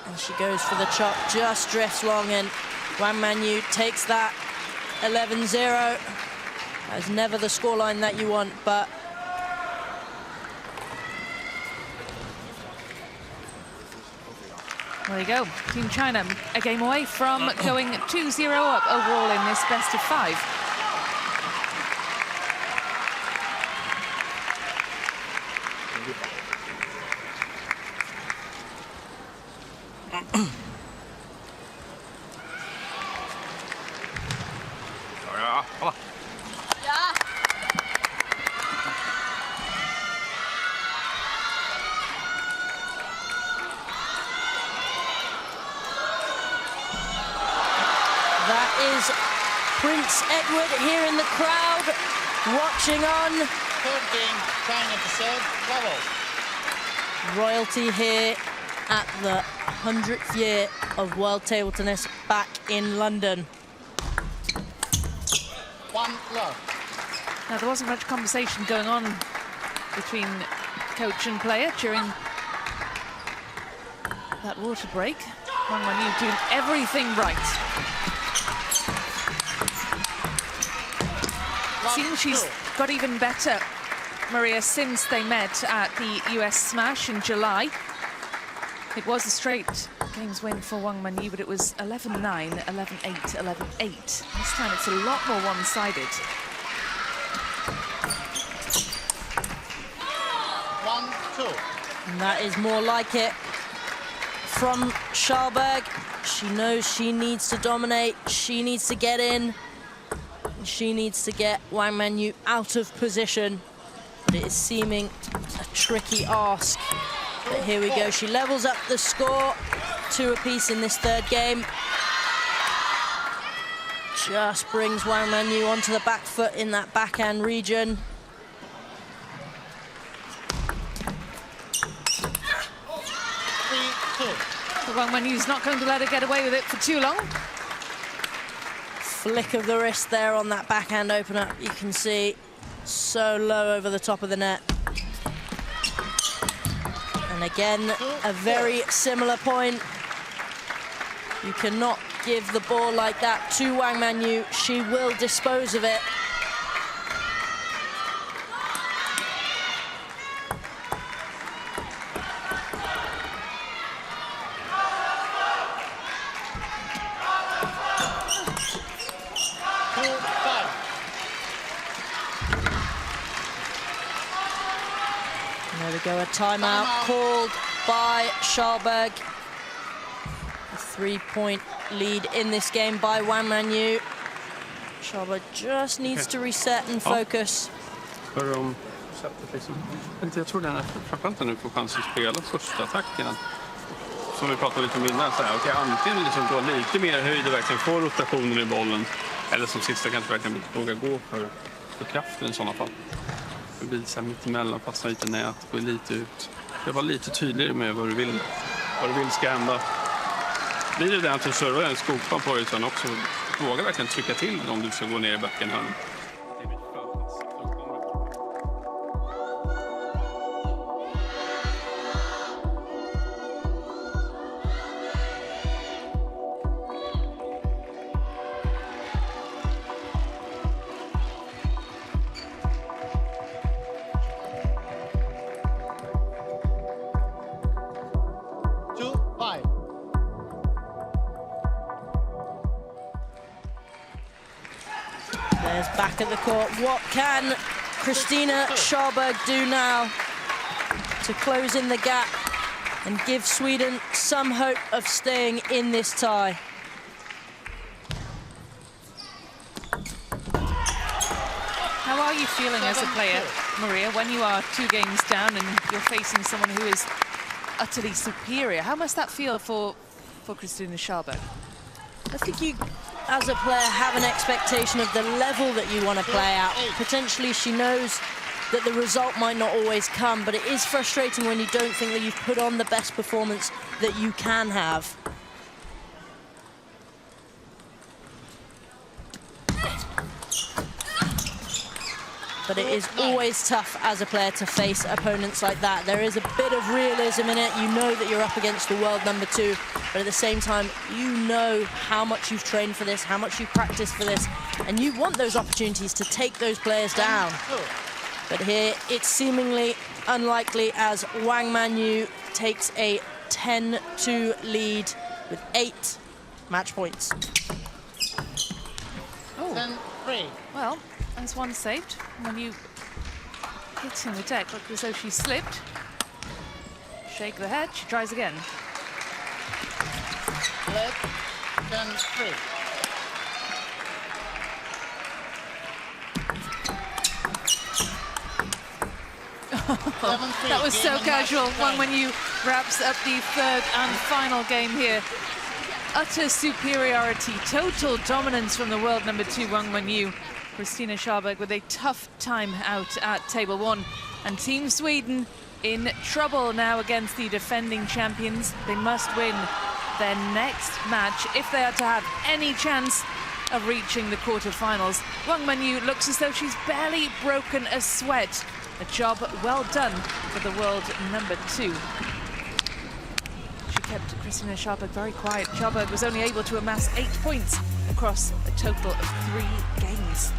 And she goes for the chop, just drifts long, and Wang Wenyu takes that 11-0. That's never the scoreline that you want, but there you go. Team China a game away from going 2-0 up overall in this best of 5. Prince Edward here in the crowd, watching on. 13, China to serve, level. Royalty here at the 100th year of World Table Tennis back in London. 1 love. Now, there wasn't much conversation going on between coach and player during that water break. Wang Wenyu doing everything right. Seems she's got even better, Maria, since they met at the US Smash in July. It was a straight games win for Wang Wenyu, but it was 11-9, 11-8, 11-8. This time it's a lot more one-sided. 1-2. And that is more like it from Schalberg. She knows she needs to dominate, she needs to get in. She needs to get Wang Wenyu out of position. But it is seeming a tricky ask. But here we go. She levels up the score, 2 apiece in this third game. Just brings Wang Wenyu onto the back foot in that backhand region. But Wang Wenyu's not going to let her get away with it for too long. Flick of the wrist there on that backhand opener. You can see so low over the top of the net. And again, a very similar point. You cannot give the ball like that to Wang Wenyu. She will dispose of it. There we go, a timeout called by Schalberg. A 3-point lead in this game by Wang Wenyu. Schalberg just needs to reset and focus. För om sättet liksom. Jag tror den framförallt nu får chansen att spela första attacken. som vi pratade lite om innan, så här, okay, antingen liksom gå lite mer höjd och verkligen få rotationer i bollen, eller som sista kanske verkligen våga gå för kraften i sådana fall. Visa mitt emellan, passa lite nät, gå lite ut. Jag var lite tydligare med vad du vill ska hända. Blir det den att du servar en skopan på dig, utan också våga verkligen trycka till om du ska gå ner i backen här. There's back at the court. What can Christina Scharberg do now to close in the gap and give Sweden some hope of staying in this tie? How are you feeling as a player, Maria, when you are 2 games down and you're facing someone who is utterly superior? How must that feel for Christina Scharberg? I think you, as a player, have an expectation of the level that you want to play at. Potentially, she knows that the result might not always come, but it is frustrating when you don't think that you've put on the best performance that you can have. But it is always tough as a player to face opponents like that. There is a bit of realism in it. You know that you're up against the world #2, but at the same time, you know how much you've trained for this, how much you've practiced for this, and you want those opportunities to take those players down. But here, it's seemingly unlikely as Wang Manyu takes a 10-2 lead with 8 match points. Oh, 10-3. well, that's one saved. When you hit in the deck, look as though she slipped. Shake the head, she tries again. Led 10-3. That was so casual. One when you wraps up the 3rd and final game here. Utter superiority, total dominance from the world #2 Wang Wenyu. Christina Scharberg with a tough time out at table 1. And Team Sweden in trouble now against the defending champions. They must win their next match if they are to have any chance of reaching the quarterfinals. Wang Wenyu looks as though she's barely broken a sweat. A job well done for the world #2. She kept Christina Scharberg very quiet. Scharberg was only able to amass 8 points across a total of 3 games.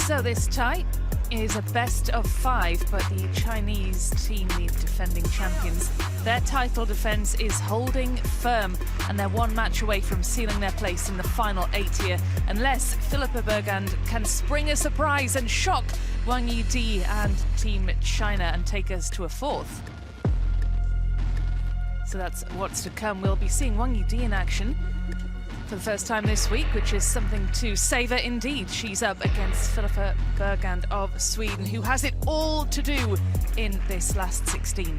So this tie is a best of 5, but the Chinese team, the defending champions, their title defense is holding firm, and they're 1 match away from sealing their place in the final 8 here, unless Philippa Bergand can spring a surprise and shock Wang Yidi and Team China and take us to a 4th. So that's what's to come. We'll be seeing Wang Yidi in action for the first time this week, which is something to savour indeed. She's up against Philippa Bergand of Sweden, who has it all to do in this last 16.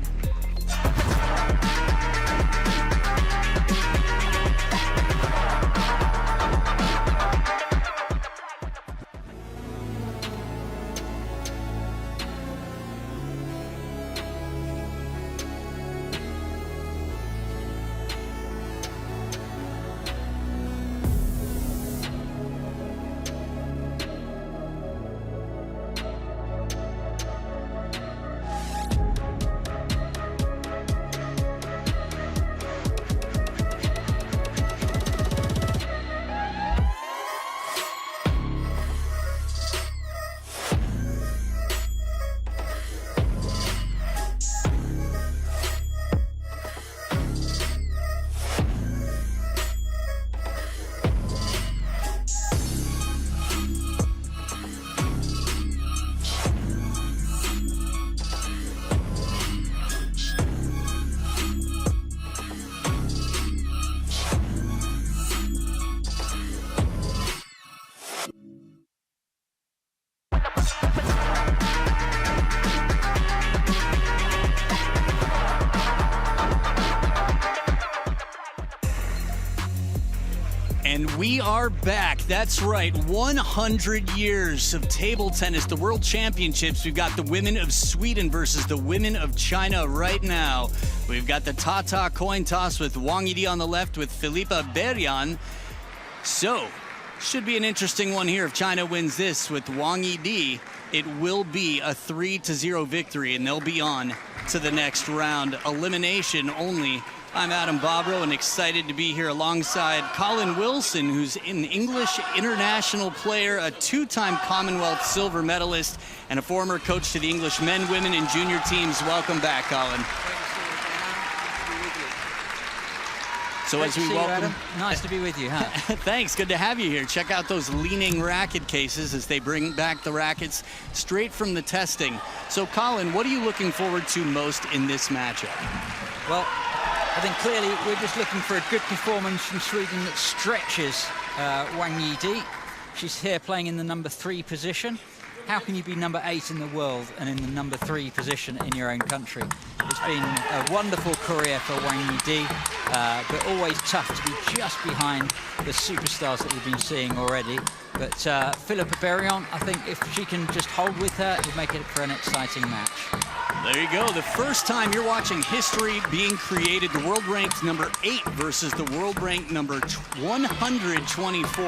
We are back. That's right. 100 years of table tennis, the World Championships. We've got the women of Sweden versus the women of China right now. We've got the Tata coin toss with Wang Yidi on the left with Filippa Berjan. So, should be an interesting one here. If China wins this with Wang Yidi, it will be a 3-0 victory, and they'll be on to the next round. Elimination only. I'm Adam Bobrow and excited to be here alongside Colin Wilson, who's an English international player, a two-time Commonwealth silver medalist, and a former coach to the English men, women, and junior teams. Welcome back, Colin. So as we welcome... Nice to be with you, huh? Thanks, good to have you here. Check out those leaning racket cases as they bring back the rackets straight from the testing. So Colin, what are you looking forward to most in this matchup? Well, I think clearly we're just looking for a good performance from Sweden that stretches Wang Yidi. She's here playing in the number 3 position. How can you be number 8 in the world and in the number 3 position in your own country? It's been a wonderful career for Wang Yidi, but always tough to be just behind the superstars that we've been seeing already. But Filippa Berjan, I think if she can just hold with her, it will make it for an exciting match. There you go. The first time you're watching history being created. The world ranked number 8 versus the world ranked number 124.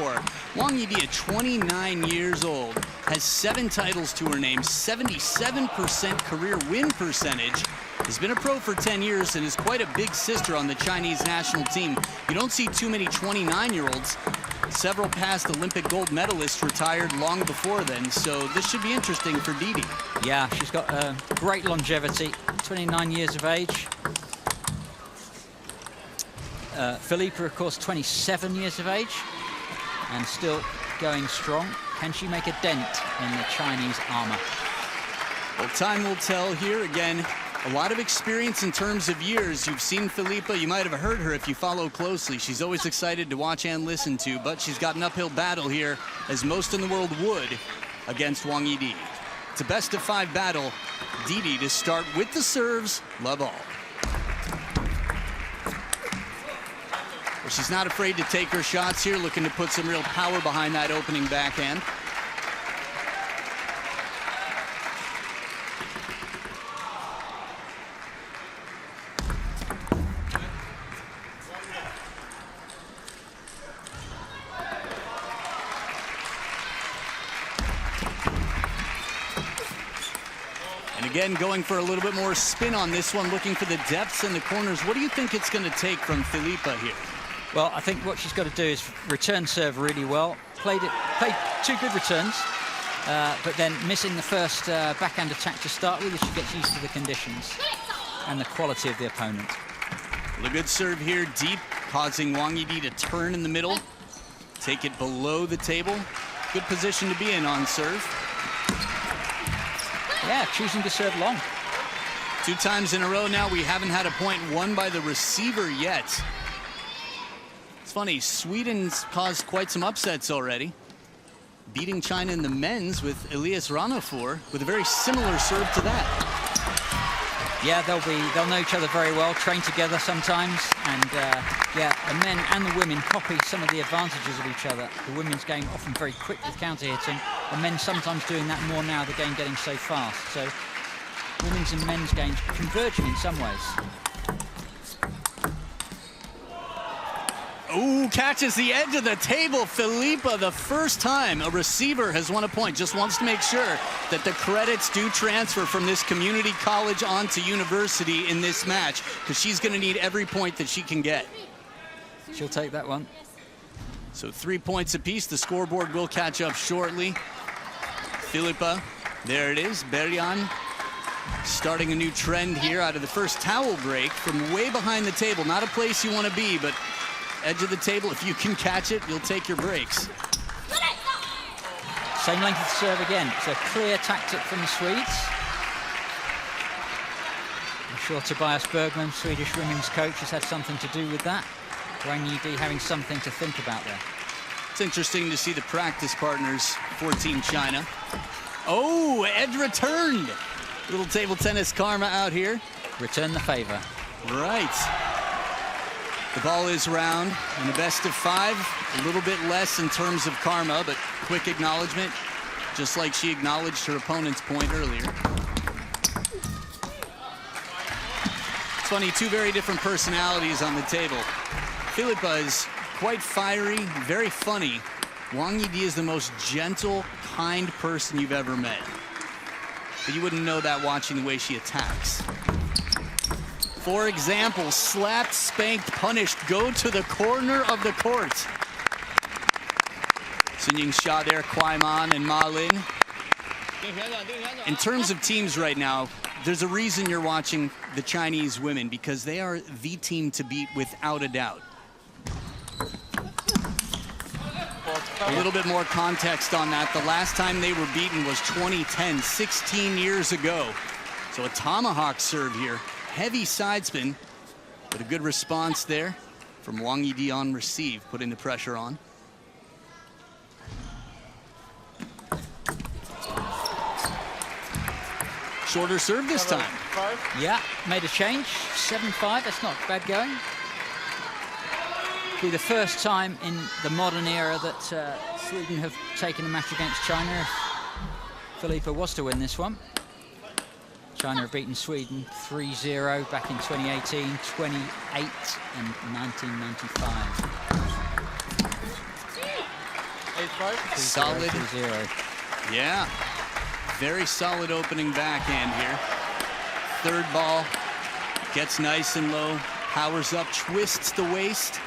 Wang Yidi, at 29 years old, has 7 titles to her name, 77% career win percentage. Has been a pro for 10 years and is quite a big sister on the Chinese national team. You don't see too many 29-year-olds. Several past Olympic gold medalists retired long before then, so this should be interesting for Didi. Yeah, she's got great longevity, 29 years of age. Filippa, of course, 27 years of age and still going strong. Can she make a dent in the Chinese armor? Well, time will tell here. Again, a lot of experience in terms of years. You've seen Filippa, you might have heard her if you follow closely. She's always excited to watch and listen to, but she's got an uphill battle here, as most in the world would, against Wang Yidi. It's a best-of-5 battle. Didi to start with the serves. Love all. Well, she's not afraid to take her shots here, looking to put some real power behind that opening backhand. Again, going for a little bit more spin on this one, looking for the depths in the corners. What do you think it's going to take from Filippa here? Well, I think what she's got to do is return serve really well. Played 2 good returns, but then missing the first backhand attack to start with as she gets used to the conditions and the quality of the opponent. Well, a good serve here, deep, causing Wang Yidi to turn in the middle, take it below the table. Good position to be in on serve. Yeah, choosing to serve long. 2 times in a row now, we haven't had a point won by the receiver yet. It's funny, Sweden's caused quite some upsets already, beating China in the men's with Elias Ranafor with a very similar serve to that. Yeah, they'll know each other very well, train together sometimes, and yeah, the men and the women copy some of the advantages of each other. The women's game often very quick with counter hitting, the men sometimes doing that more now, the game getting so fast. So women's and men's games converging in some ways. Ooh, catches the edge of the table. Filippa, the first time a receiver has won a point, just wants to make sure that the credits do transfer from this community college on to university in this match, because she's going to need every point that she can get. She'll take that one. So 3 points apiece. The scoreboard will catch up shortly. Filippa, there it is. Berjan starting a new trend here out of the first towel break from way behind the table. Not a place you want to be, but edge of the table, if you can catch it, you'll take your breaks. Same length of serve again. It's a clear tactic from the Swedes. I'm sure Tobias Bergman, Swedish women's coach, has had something to do with that. Wang Yidi having something to think about there. It's interesting to see the practice partners for Team China. Oh, edge returned. Little table tennis karma out here. Return the favor. Right. The ball is round in the best of 5. A little bit less in terms of karma, but quick acknowledgement, just like she acknowledged her opponent's point earlier. It's funny, 2 very different personalities on the table. Philippa is quite fiery, very funny. Wang Yidi is the most gentle, kind person you've ever met. But you wouldn't know that watching the way she attacks. For example, slapped, spanked, punished, go to the corner of the court. Sun-Ying Xia there, Kwai Man and Ma Lin. In terms of teams right now, there's a reason you're watching the Chinese women, because they are the team to beat without a doubt. A little bit more context on that. The last time they were beaten was 2010, 16 years ago. So a tomahawk serve here. Heavy side spin, but a good response there from Wang Yidi on receive, putting the pressure on. Shorter serve this time. Yeah, made a change. 7-5, that's not bad going. Be the first time in the modern era that Sweden have taken a match against China. If Philippa was to win this one. China have beaten Sweden 3-0 back in 2018, 28 and 1995. 8-5. Solid. 2-0. Yeah, very solid opening backhand here. Third ball, gets nice and low, powers up, twists the waist.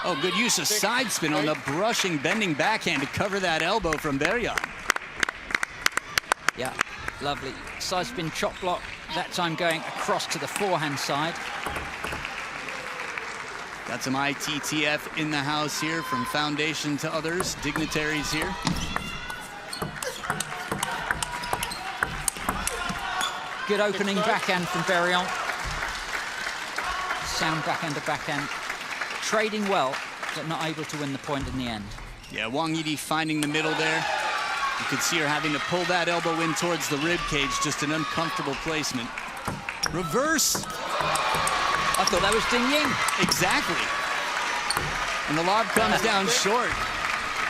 Oh, good use of side spin on the brushing, bending backhand to cover that elbow from Berjan. Yeah, lovely. Side spin chop block, that time going across to the forehand side. Got some Ittf in the house here, from foundation to others, dignitaries here. Good opening backhand from Berjan. Sound backhand to backhand. Trading well, but not able to win the point in the end. Yeah, Wang Yidi finding the middle there. You could see her having to pull that elbow in towards the rib cage, just an uncomfortable placement. Reverse. I thought that was Ding Ying. Exactly. And the lob comes down short.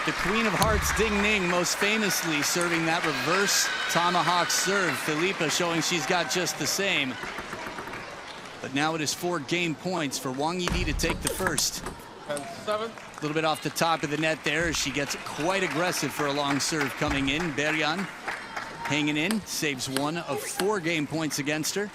The Queen of Hearts, Ding Ning, most famously serving that reverse tomahawk serve. Philippa showing she's got just the same. But now it is 4 game points for Wang Yidi to take the first. 7. A little bit off the top of the net there as she gets quite aggressive for a long serve coming in. Berjan hanging in, saves 1 of 4 game points against her.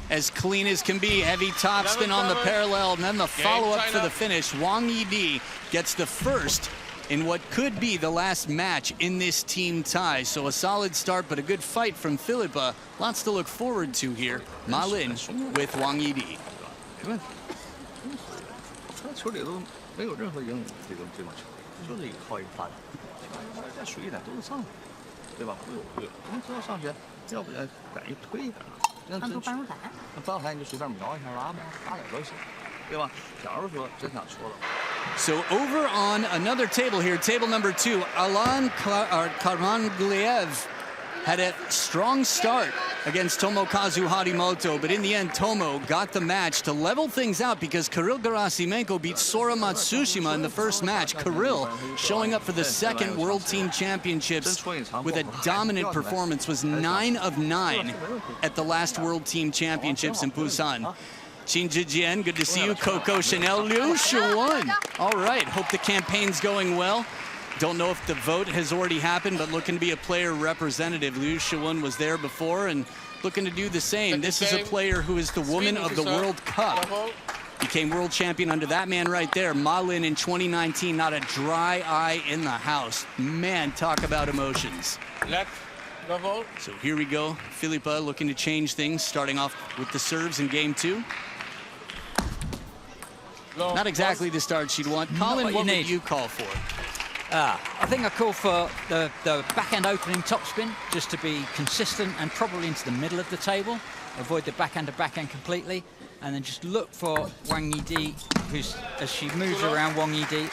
As clean as can be, heavy topspin on the parallel, and then the follow-up for the finish. Wang Yidi gets the first in what could be the last match in this team tie. So a solid start, but a good fight from Philippa. Lots to look forward to here. Ma Lin with Wang Yidi. 球里都没有任何赢这个球，就是靠一个发展。再水一点都是上去，对吧？会有，我们知道上去，要不然敢一推一点，让真半路台，那半路台你就随便瞄一下拉吧，打点都行，对吧？假如说真想说了。 So over on another table here, table number 2, Alan Karmangliev had a strong start against Tomokazu Harimoto, but in the end, Tomo got the match to level things out because Kirill Gerasimenko beat Sora Matsushima in the first match. Kirill, showing up for the 2nd World Team Championships with a dominant performance, was 9 of 9 at the last World Team Championships in Busan. Qin Zhijian, good to see you. Coco Chanel, Liu Shiwen. All right, hope the campaign's going well. Don't know if the vote has already happened, but looking to be a player representative. Liu Shiwen was there before and looking to do the same. This is a player who is the woman of the World Cup. Became world champion under that man right there. Ma Lin in 2019, not a dry eye in the house. Man, talk about emotions. So here we go. Philippa looking to change things, starting off with the serves in game 2. Not exactly the start she'd want. Colin, what would you call for? I think I call for the backhand opening topspin, just to be consistent and probably into the middle of the table. Avoid the backhand to backhand completely. And then just look for Wang Yidi, who's, as she moves around Wang Yidi,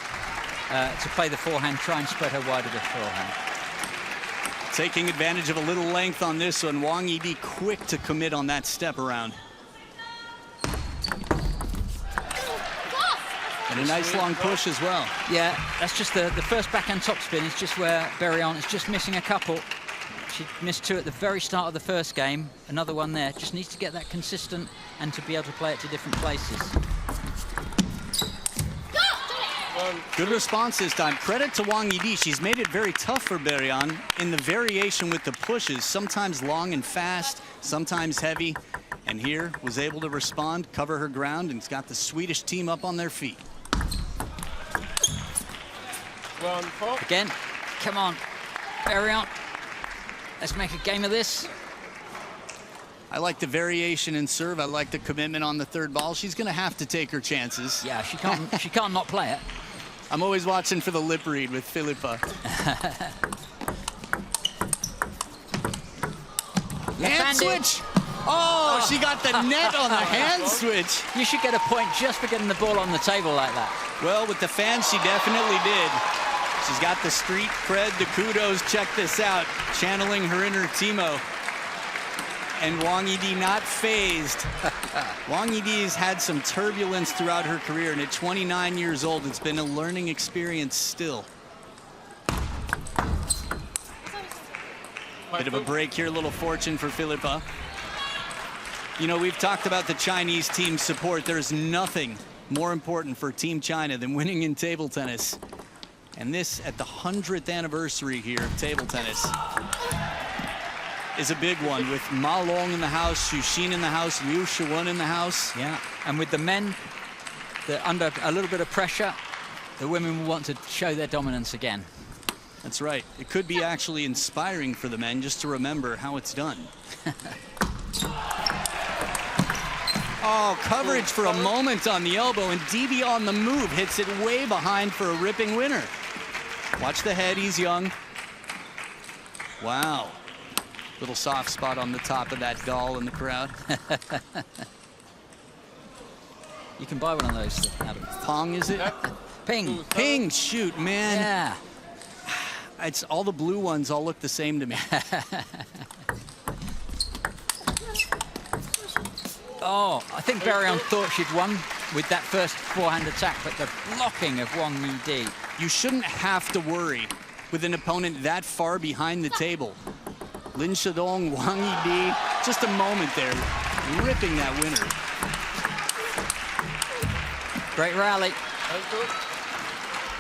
to play the forehand, try and spread her wide with the forehand. Taking advantage of a little length on this one. Wang Yidi quick to commit on that step around. And a nice long push as well. Yeah, that's just the first backhand topspin is just where Berriant is just missing a couple. She missed 2 at the very start of the first game. Another one there. Just needs to get that consistent and to be able to play it to different places. Good response this time. Credit to Wang Yidi. She's made it very tough for Berriant in the variation with the pushes. Sometimes long and fast, sometimes heavy. And here was able to respond, cover her ground, and it's got the Swedish team up on their feet. Again, come on, Berriant. Let's make a game of this. I like the variation in serve. I like the commitment on the third ball. She's going to have to take her chances. Yeah, she can't. She can't not play it. I'm always watching for the lip read with Philippa. Hand switch. Oh, she got the net on the hand switch. You should get a point just for getting the ball on the table like that. Well, with the fans, she definitely did. She's got the street cred, the kudos. Check this out. Channeling her inner Timo. And Wang Yidi not phased. Wang Yidi has had some turbulence throughout her career, and at 29 years old, it's been a learning experience still. Bit of a break here, a little fortune for Philippa. You know, we've talked about the Chinese team support. There's nothing more important for Team China than winning in table tennis. And this at the 100th anniversary here of table tennis is a big one, with Ma Long in the house, Xu Xin in the house, Liu Shiwen in the house. Yeah, and with the men, they're under a little bit of pressure. The women will want to show their dominance again. That's right. It could be actually inspiring for the men just to remember how it's done. Oh, coverage for a moment on the elbow, and DB on the move hits it way behind for a ripping winner. Watch the head, he's young. Wow. Little soft spot on the top of that doll in the crowd. You can buy one of those, Adam. Pong, is it? Ping. Ping, shoot, man. Yeah. It's all the blue ones all look the same to me. Oh, I think Berriant thought she'd won with that first forehand attack, but the blocking of Wang Yidi. You shouldn't have to worry with an opponent that far behind the table. Lin Shidong, Wang Yidi, just a moment there, ripping that winner. Great rally.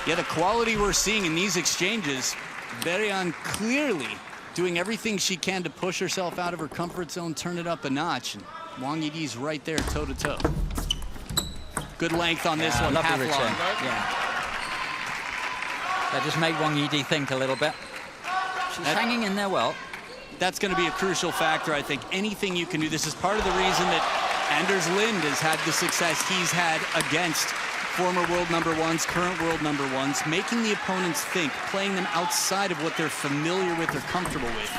Yeah, the quality we're seeing in these exchanges, Berriant clearly doing everything she can to push herself out of her comfort zone, turn it up a notch, and Wang Yidi's right there, toe-to-toe. Good length on this one, lovely half return. long. Yeah. That just made Wang Yidi think a little bit. She's hanging in there well. That's going to be a crucial factor, I think. Anything you can do. This is part of the reason that Anders Lind has had the success he's had against former world number ones, current world number ones, making the opponents think, playing them outside of what they're familiar with or comfortable with.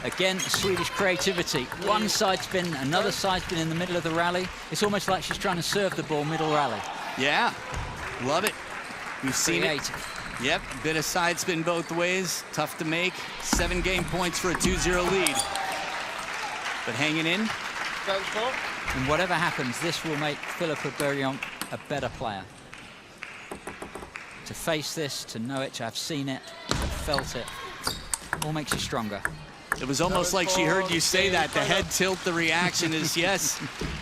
Again, Swedish creativity. One side spin, another side spin in the middle of the rally. It's almost like she's trying to serve the ball middle rally. Yeah, love it. We've seen it. Creative. Yep, a bit of side spin both ways. Tough to make. 7 game points for a 2-0 lead. But hanging in. And whatever happens, this will make Philippa Berriant a better player. To face this, to know it, to have seen it, to have felt it, all makes you stronger. It was almost like she heard you say that. The head tilt, the reaction is, yes,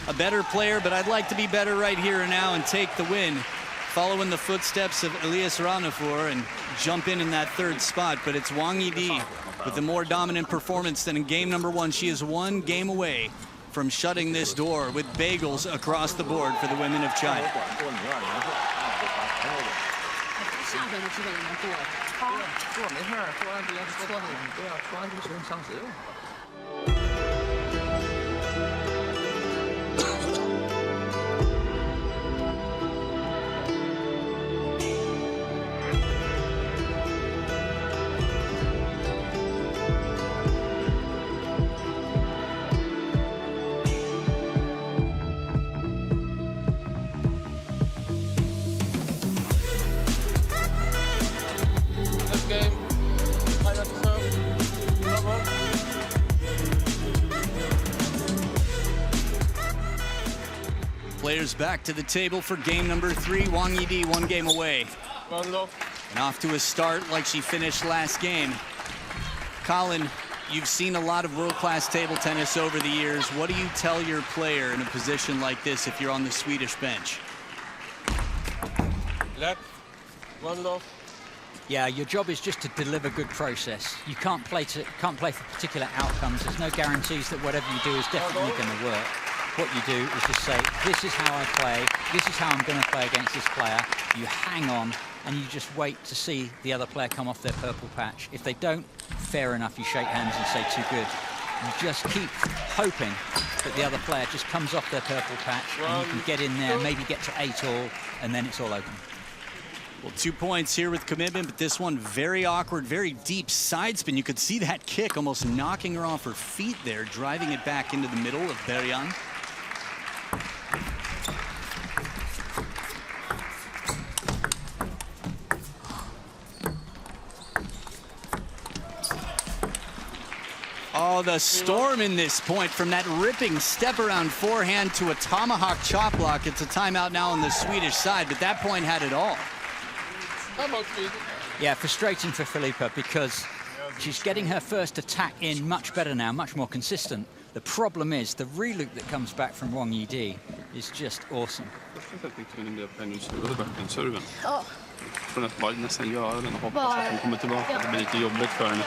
a better player, but I'd like to be better right here and now and take the win. Following the footsteps of Elias Ranafour and jump in that third spot. But it's Wang Yidi with a more dominant performance than in game number 1. She is 1 game away from shutting this door with bagels across the board for the women of China. 下边的基本就能过。好，做没事儿，做完别错了，你不要说完这个学生伤谁了。Players back to the table for game number 3. Wang Yidi 1 game away. And off to a start like she finished last game. Colin, you've seen a lot of world-class table tennis over the years. What do you tell your player in a position like this if you're on the Swedish bench? Yeah, your job is just to deliver good process. You can't play for particular outcomes. There's no guarantees that whatever you do is definitely going to work. What you do is just say, this is how I play, this is how I'm going to play against this player. You hang on and you just wait to see the other player come off their purple patch. If they don't, fair enough, you shake hands and say too good. You just keep hoping that the other player just comes off their purple patch and you can get in there, maybe get to 8-all, and then it's all open. Well, 2 points here with commitment, but this one very awkward, very deep side spin. You could see that kick almost knocking her off her feet there, driving it back into the middle of Berjan. Oh, the storm in this point from that ripping step around forehand to a tomahawk chop block. It's a timeout now on the Swedish side, but that point had it all. Yeah, frustrating for Filippa because she's getting her first attack in much better now, much more consistent. The problem is the reloop that comes back from Wang Yidi is just awesome. Från att bara nästan göra den och hoppas att hon kommer tillbaka. Det blir lite jobbigt för henne.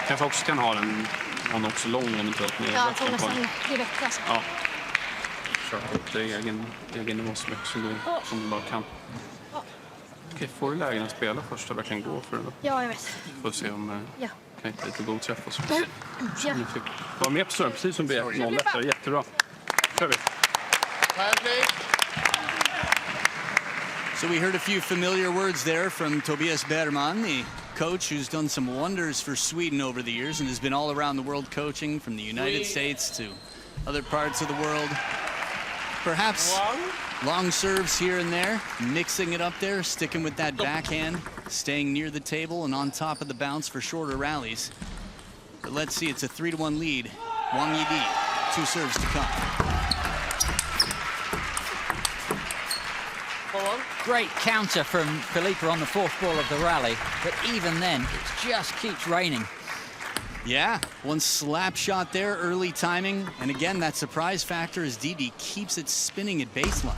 Kanske också kan ha den, han är också lång eventuellt. Ja, jag tror nästan direkt alltså. Ja. Kört upp det i egen nivå så mycket som du bara kan. Okej, får du lägen att spela först och verkligen gå för det då? Ja, jag vet. Får se om kan hitta lite god träff och så. Ja. Var med på storm, precis som vi är 0-1. Det är jättebra. Kör vi. So we heard a few familiar words there from Tobias Bergman, the coach who's done some wonders for Sweden over the years and has been all around the world coaching from the United States to other parts of the world. Perhaps long serves here and there, mixing it up there, sticking with that backhand, staying near the table and on top of the bounce for shorter rallies. But let's see, it's a 3-1 lead. Wang Yidi, 2 serves to come. Great counter from Filippa on the 4th ball of the rally, but even then, it just keeps raining. Yeah, one slap shot there, early timing, and again, that surprise factor as Didi keeps it spinning at baseline.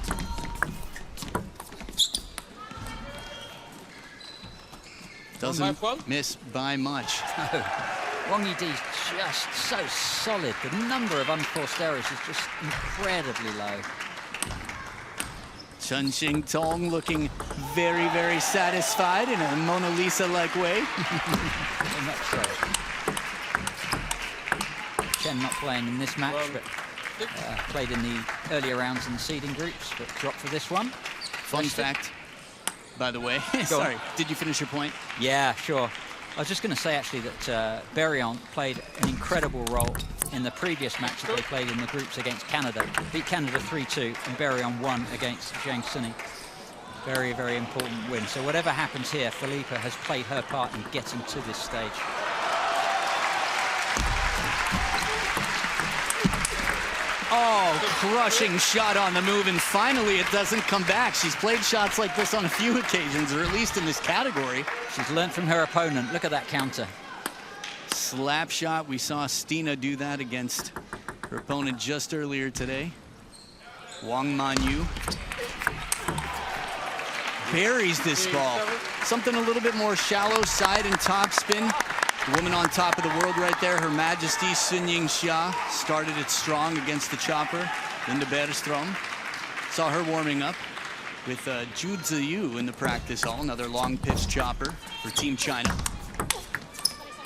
Doesn't miss by much. No. Wang Yidi's just so solid. The number of unforced errors is just incredibly low. Chen Xingtong looking very, very satisfied in a Mona Lisa-like way. Very much so. Chen not playing in this match, but played in the earlier rounds in the seeding groups, but dropped for this one. Fun fact, by the way. Sorry, did you finish your point? Yeah, sure. I was just going to say, actually, that Berjan played an incredible role in the previous match that they played in the groups against Canada. Beat Canada 3-2, and Berjan won against Zhang Sini. Very, very important win. So whatever happens here, Filippa has played her part in getting to this stage. Oh, crushing shot on the move, and finally it doesn't come back. She's played shots like this on a few occasions, or at least in this category. She's learned from her opponent. Look at that counter. Slap shot. We saw Stina do that against her opponent just earlier today. Wang Manyu buries this ball. Something a little bit more shallow, side and top spin. The woman on top of the world right there, Her Majesty Sun Ying-xia, started it strong against the chopper, Linda Bergström. Saw her warming up with Zhu Ziyu in the practice hall, another long pitch chopper for Team China.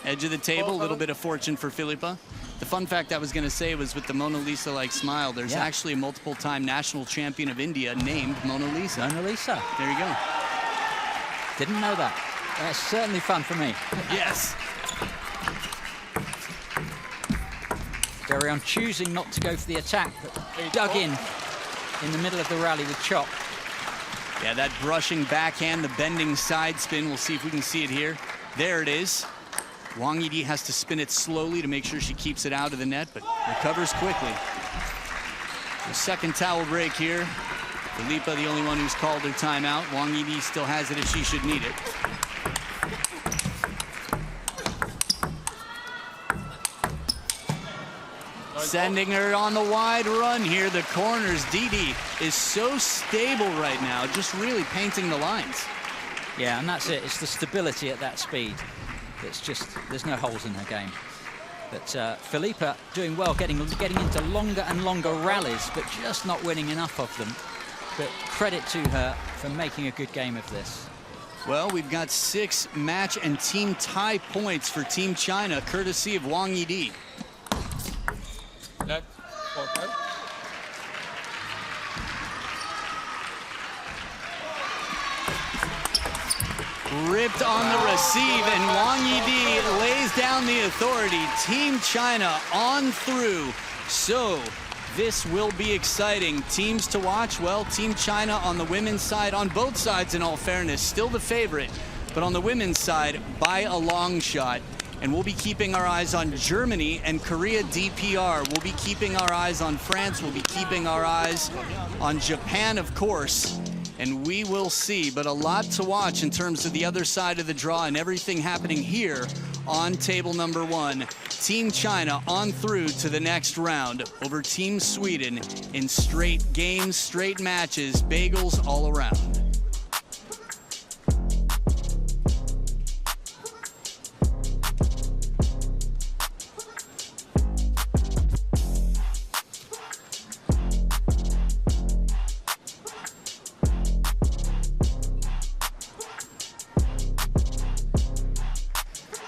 Edge of the table, a little bit of fortune for Filippa. The fun fact I was going to say was with the Mona Lisa-like smile, there's actually a multiple-time national champion of India named Mona Lisa. Mona Lisa. There you go. Didn't know that. That's certainly fun for me. Yes. Berjan choosing not to go for the attack, but dug in the middle of the rally with chop. Yeah, that brushing backhand, the bending side spin. We'll see if we can see it here. There it is. Wang Yidi has to spin it slowly to make sure she keeps it out of the net, but recovers quickly. The second towel break here Felipa, the only one who's called her timeout. Wang Yidi still has it if she should need it. Sending her on the wide run here. The corners. Didi is so stable right now, just really painting the lines. Yeah, and that's it. It's the stability at that speed. It's just, there's no holes in her game. But Felipa doing well, getting into longer and longer rallies, but just not winning enough of them. But credit to her for making a good game of this. Well, we've got 6 match and team tie points for Team China, courtesy of Wang Yidi. That 4-5. Ripped on the receive, and Wang Yidi lays down the authority. Team China on through. So this will be exciting. Teams to watch, well, Team China on the women's side, on both sides in all fairness, still the favorite, but on the women's side by a long shot. And we'll be keeping our eyes on Germany and Korea DPR. We'll be keeping our eyes on France. We'll be keeping our eyes on Japan, of course. And we will see, but a lot to watch in terms of the other side of the draw and everything happening here on table number 1. Team China on through to the next round over Team Sweden in straight games, straight matches, bagels all around.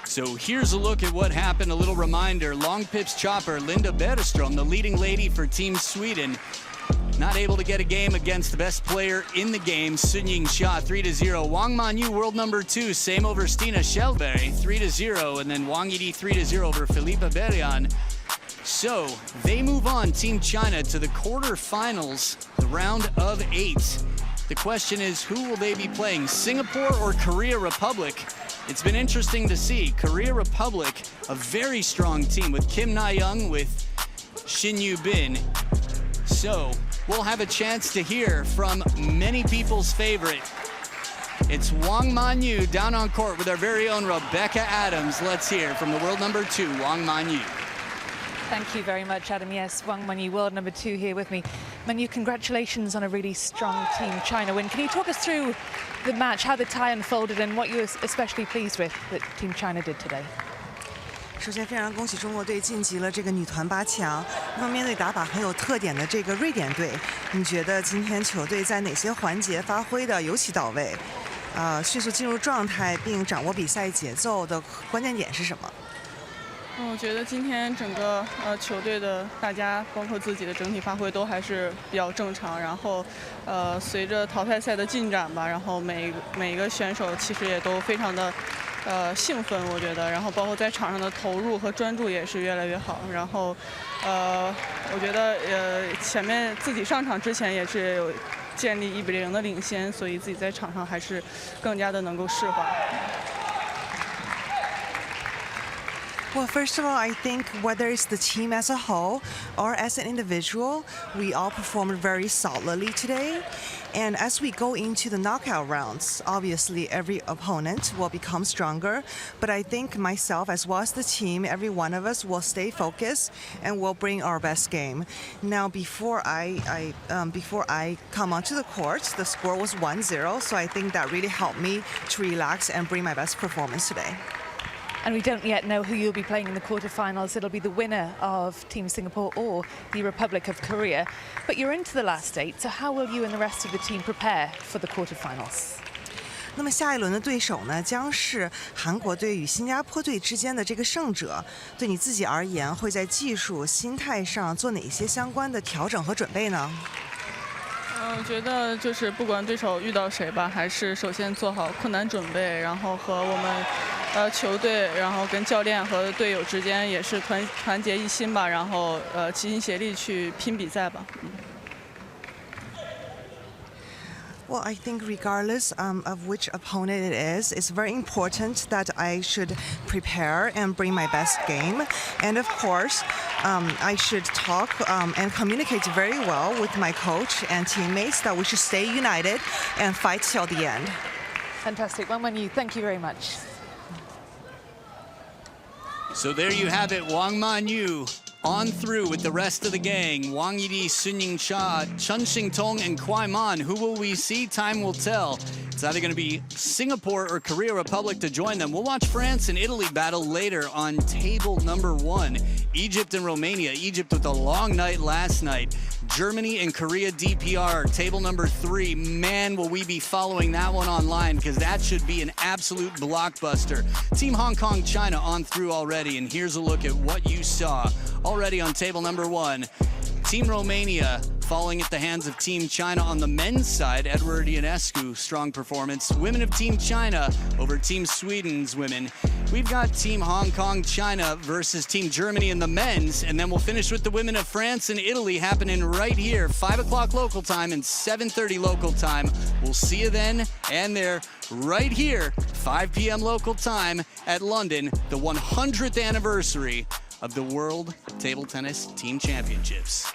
So here's a look at what happened, a little reminder. Long pips chopper, Linda Bergström, the leading lady for Team Sweden, not able to get a game against the best player in the game, Sun-Ying Xia, 3-0. Wang Manyu, world number 2, same over Stina Kjellberg, 3-0, and then Wang Yidi 3-0 over Felipa Berrian. So they move on, Team China, to the quarterfinals, the round of 8. The question is, who will they be playing, Singapore or Korea Republic? It's been interesting to see. Korea Republic, a very strong team with Kim Na-young, with Shin Yu-bin. So we'll have a chance to hear from many people's favorite. It's Wang Manyu down on court with our very own Rebecca Adams. Let's hear from the world number 2, Wang Manyu. Thank you very much, Adam. Yes, Wang Manyu, world number 2 here with me. Manyu, congratulations on a really strong Team China win. Can you talk us through the match, how the tie unfolded, and what you were especially pleased with that Team China did today? 首先，非常恭喜中国队晋级了这个女团8强。那么面对打法很有特点的这个瑞典队，你觉得今天球队在哪些环节发挥的尤其到位？迅速进入状态并掌握比赛节奏的关键点是什么？ 我觉得今天整个球队的大家，包括自己的整体发挥都还是比较正常。然后，随着淘汰赛的进展吧，然后每一个选手其实也都非常的兴奋，我觉得。然后包括在场上的投入和专注也是越来越好。然后，我觉得前面自己上场之前也是有建立1-0的领先，所以自己在场上还是更加的能够释怀。 Well, first of all, I think whether it's the team as a whole or as an individual, we all performed very solidly today. And as we go into the knockout rounds, obviously every opponent will become stronger. But I think myself as well as the team, every one of us will stay focused and will bring our best game. Now, before I come onto the court, the score was 1-0. So I think that really helped me to relax and bring my best performance today. And we don't yet know who you'll be playing in the quarterfinals. It'll be the winner of Team Singapore or the Republic of Korea. But you're into the last 8, so how will you and the rest of the team prepare for the quarterfinals? 那么下一轮的对手呢，将是韩国队与新加坡队之间的这个胜者。对你自己而言，会在技术、心态上做哪些相关的调整和准备呢？ 我觉得就是不管对手遇到谁吧，还是首先做好困难准备，然后和我们球队，然后跟教练和队友之间也是团结一心吧，然后齐心协力去拼比赛吧。Well, I think regardless of which opponent it is, it's very important that I should prepare and bring my best game. And of course, I should talk and communicate very well with my coach and teammates that we should stay united and fight till the end. Fantastic. Wang Wenyu, thank you very much. So there you have it, Wang Manyu on through with the rest of the gang. Wang Yidi, Sun Ying-cha, Chen Xingtong, and Kwai Man. Who will we see? Time will tell. It's either going to be Singapore or Korea Republic to join them. We'll watch France and Italy battle later on table number 1. Egypt and Romania. Egypt with a long night last night. Germany and Korea DPR, table number 3. Man, will we be following that one online, because that should be an absolute blockbuster. Team Hong Kong, China on through already, and here's a look at what you saw already on table number 1. Team Romania falling at the hands of Team China on the men's side. Edward Ionescu, strong performance. Women of Team China over Team Sweden's women. We've got Team Hong Kong, China versus Team Germany in the men's, and then we'll finish with the women of France and Italy happening right here, 5 o'clock local time and 7:30 local time. We'll see you then and there right here, 5 p.m. local time at London, the 100th anniversary of the World Table Tennis Team Championships.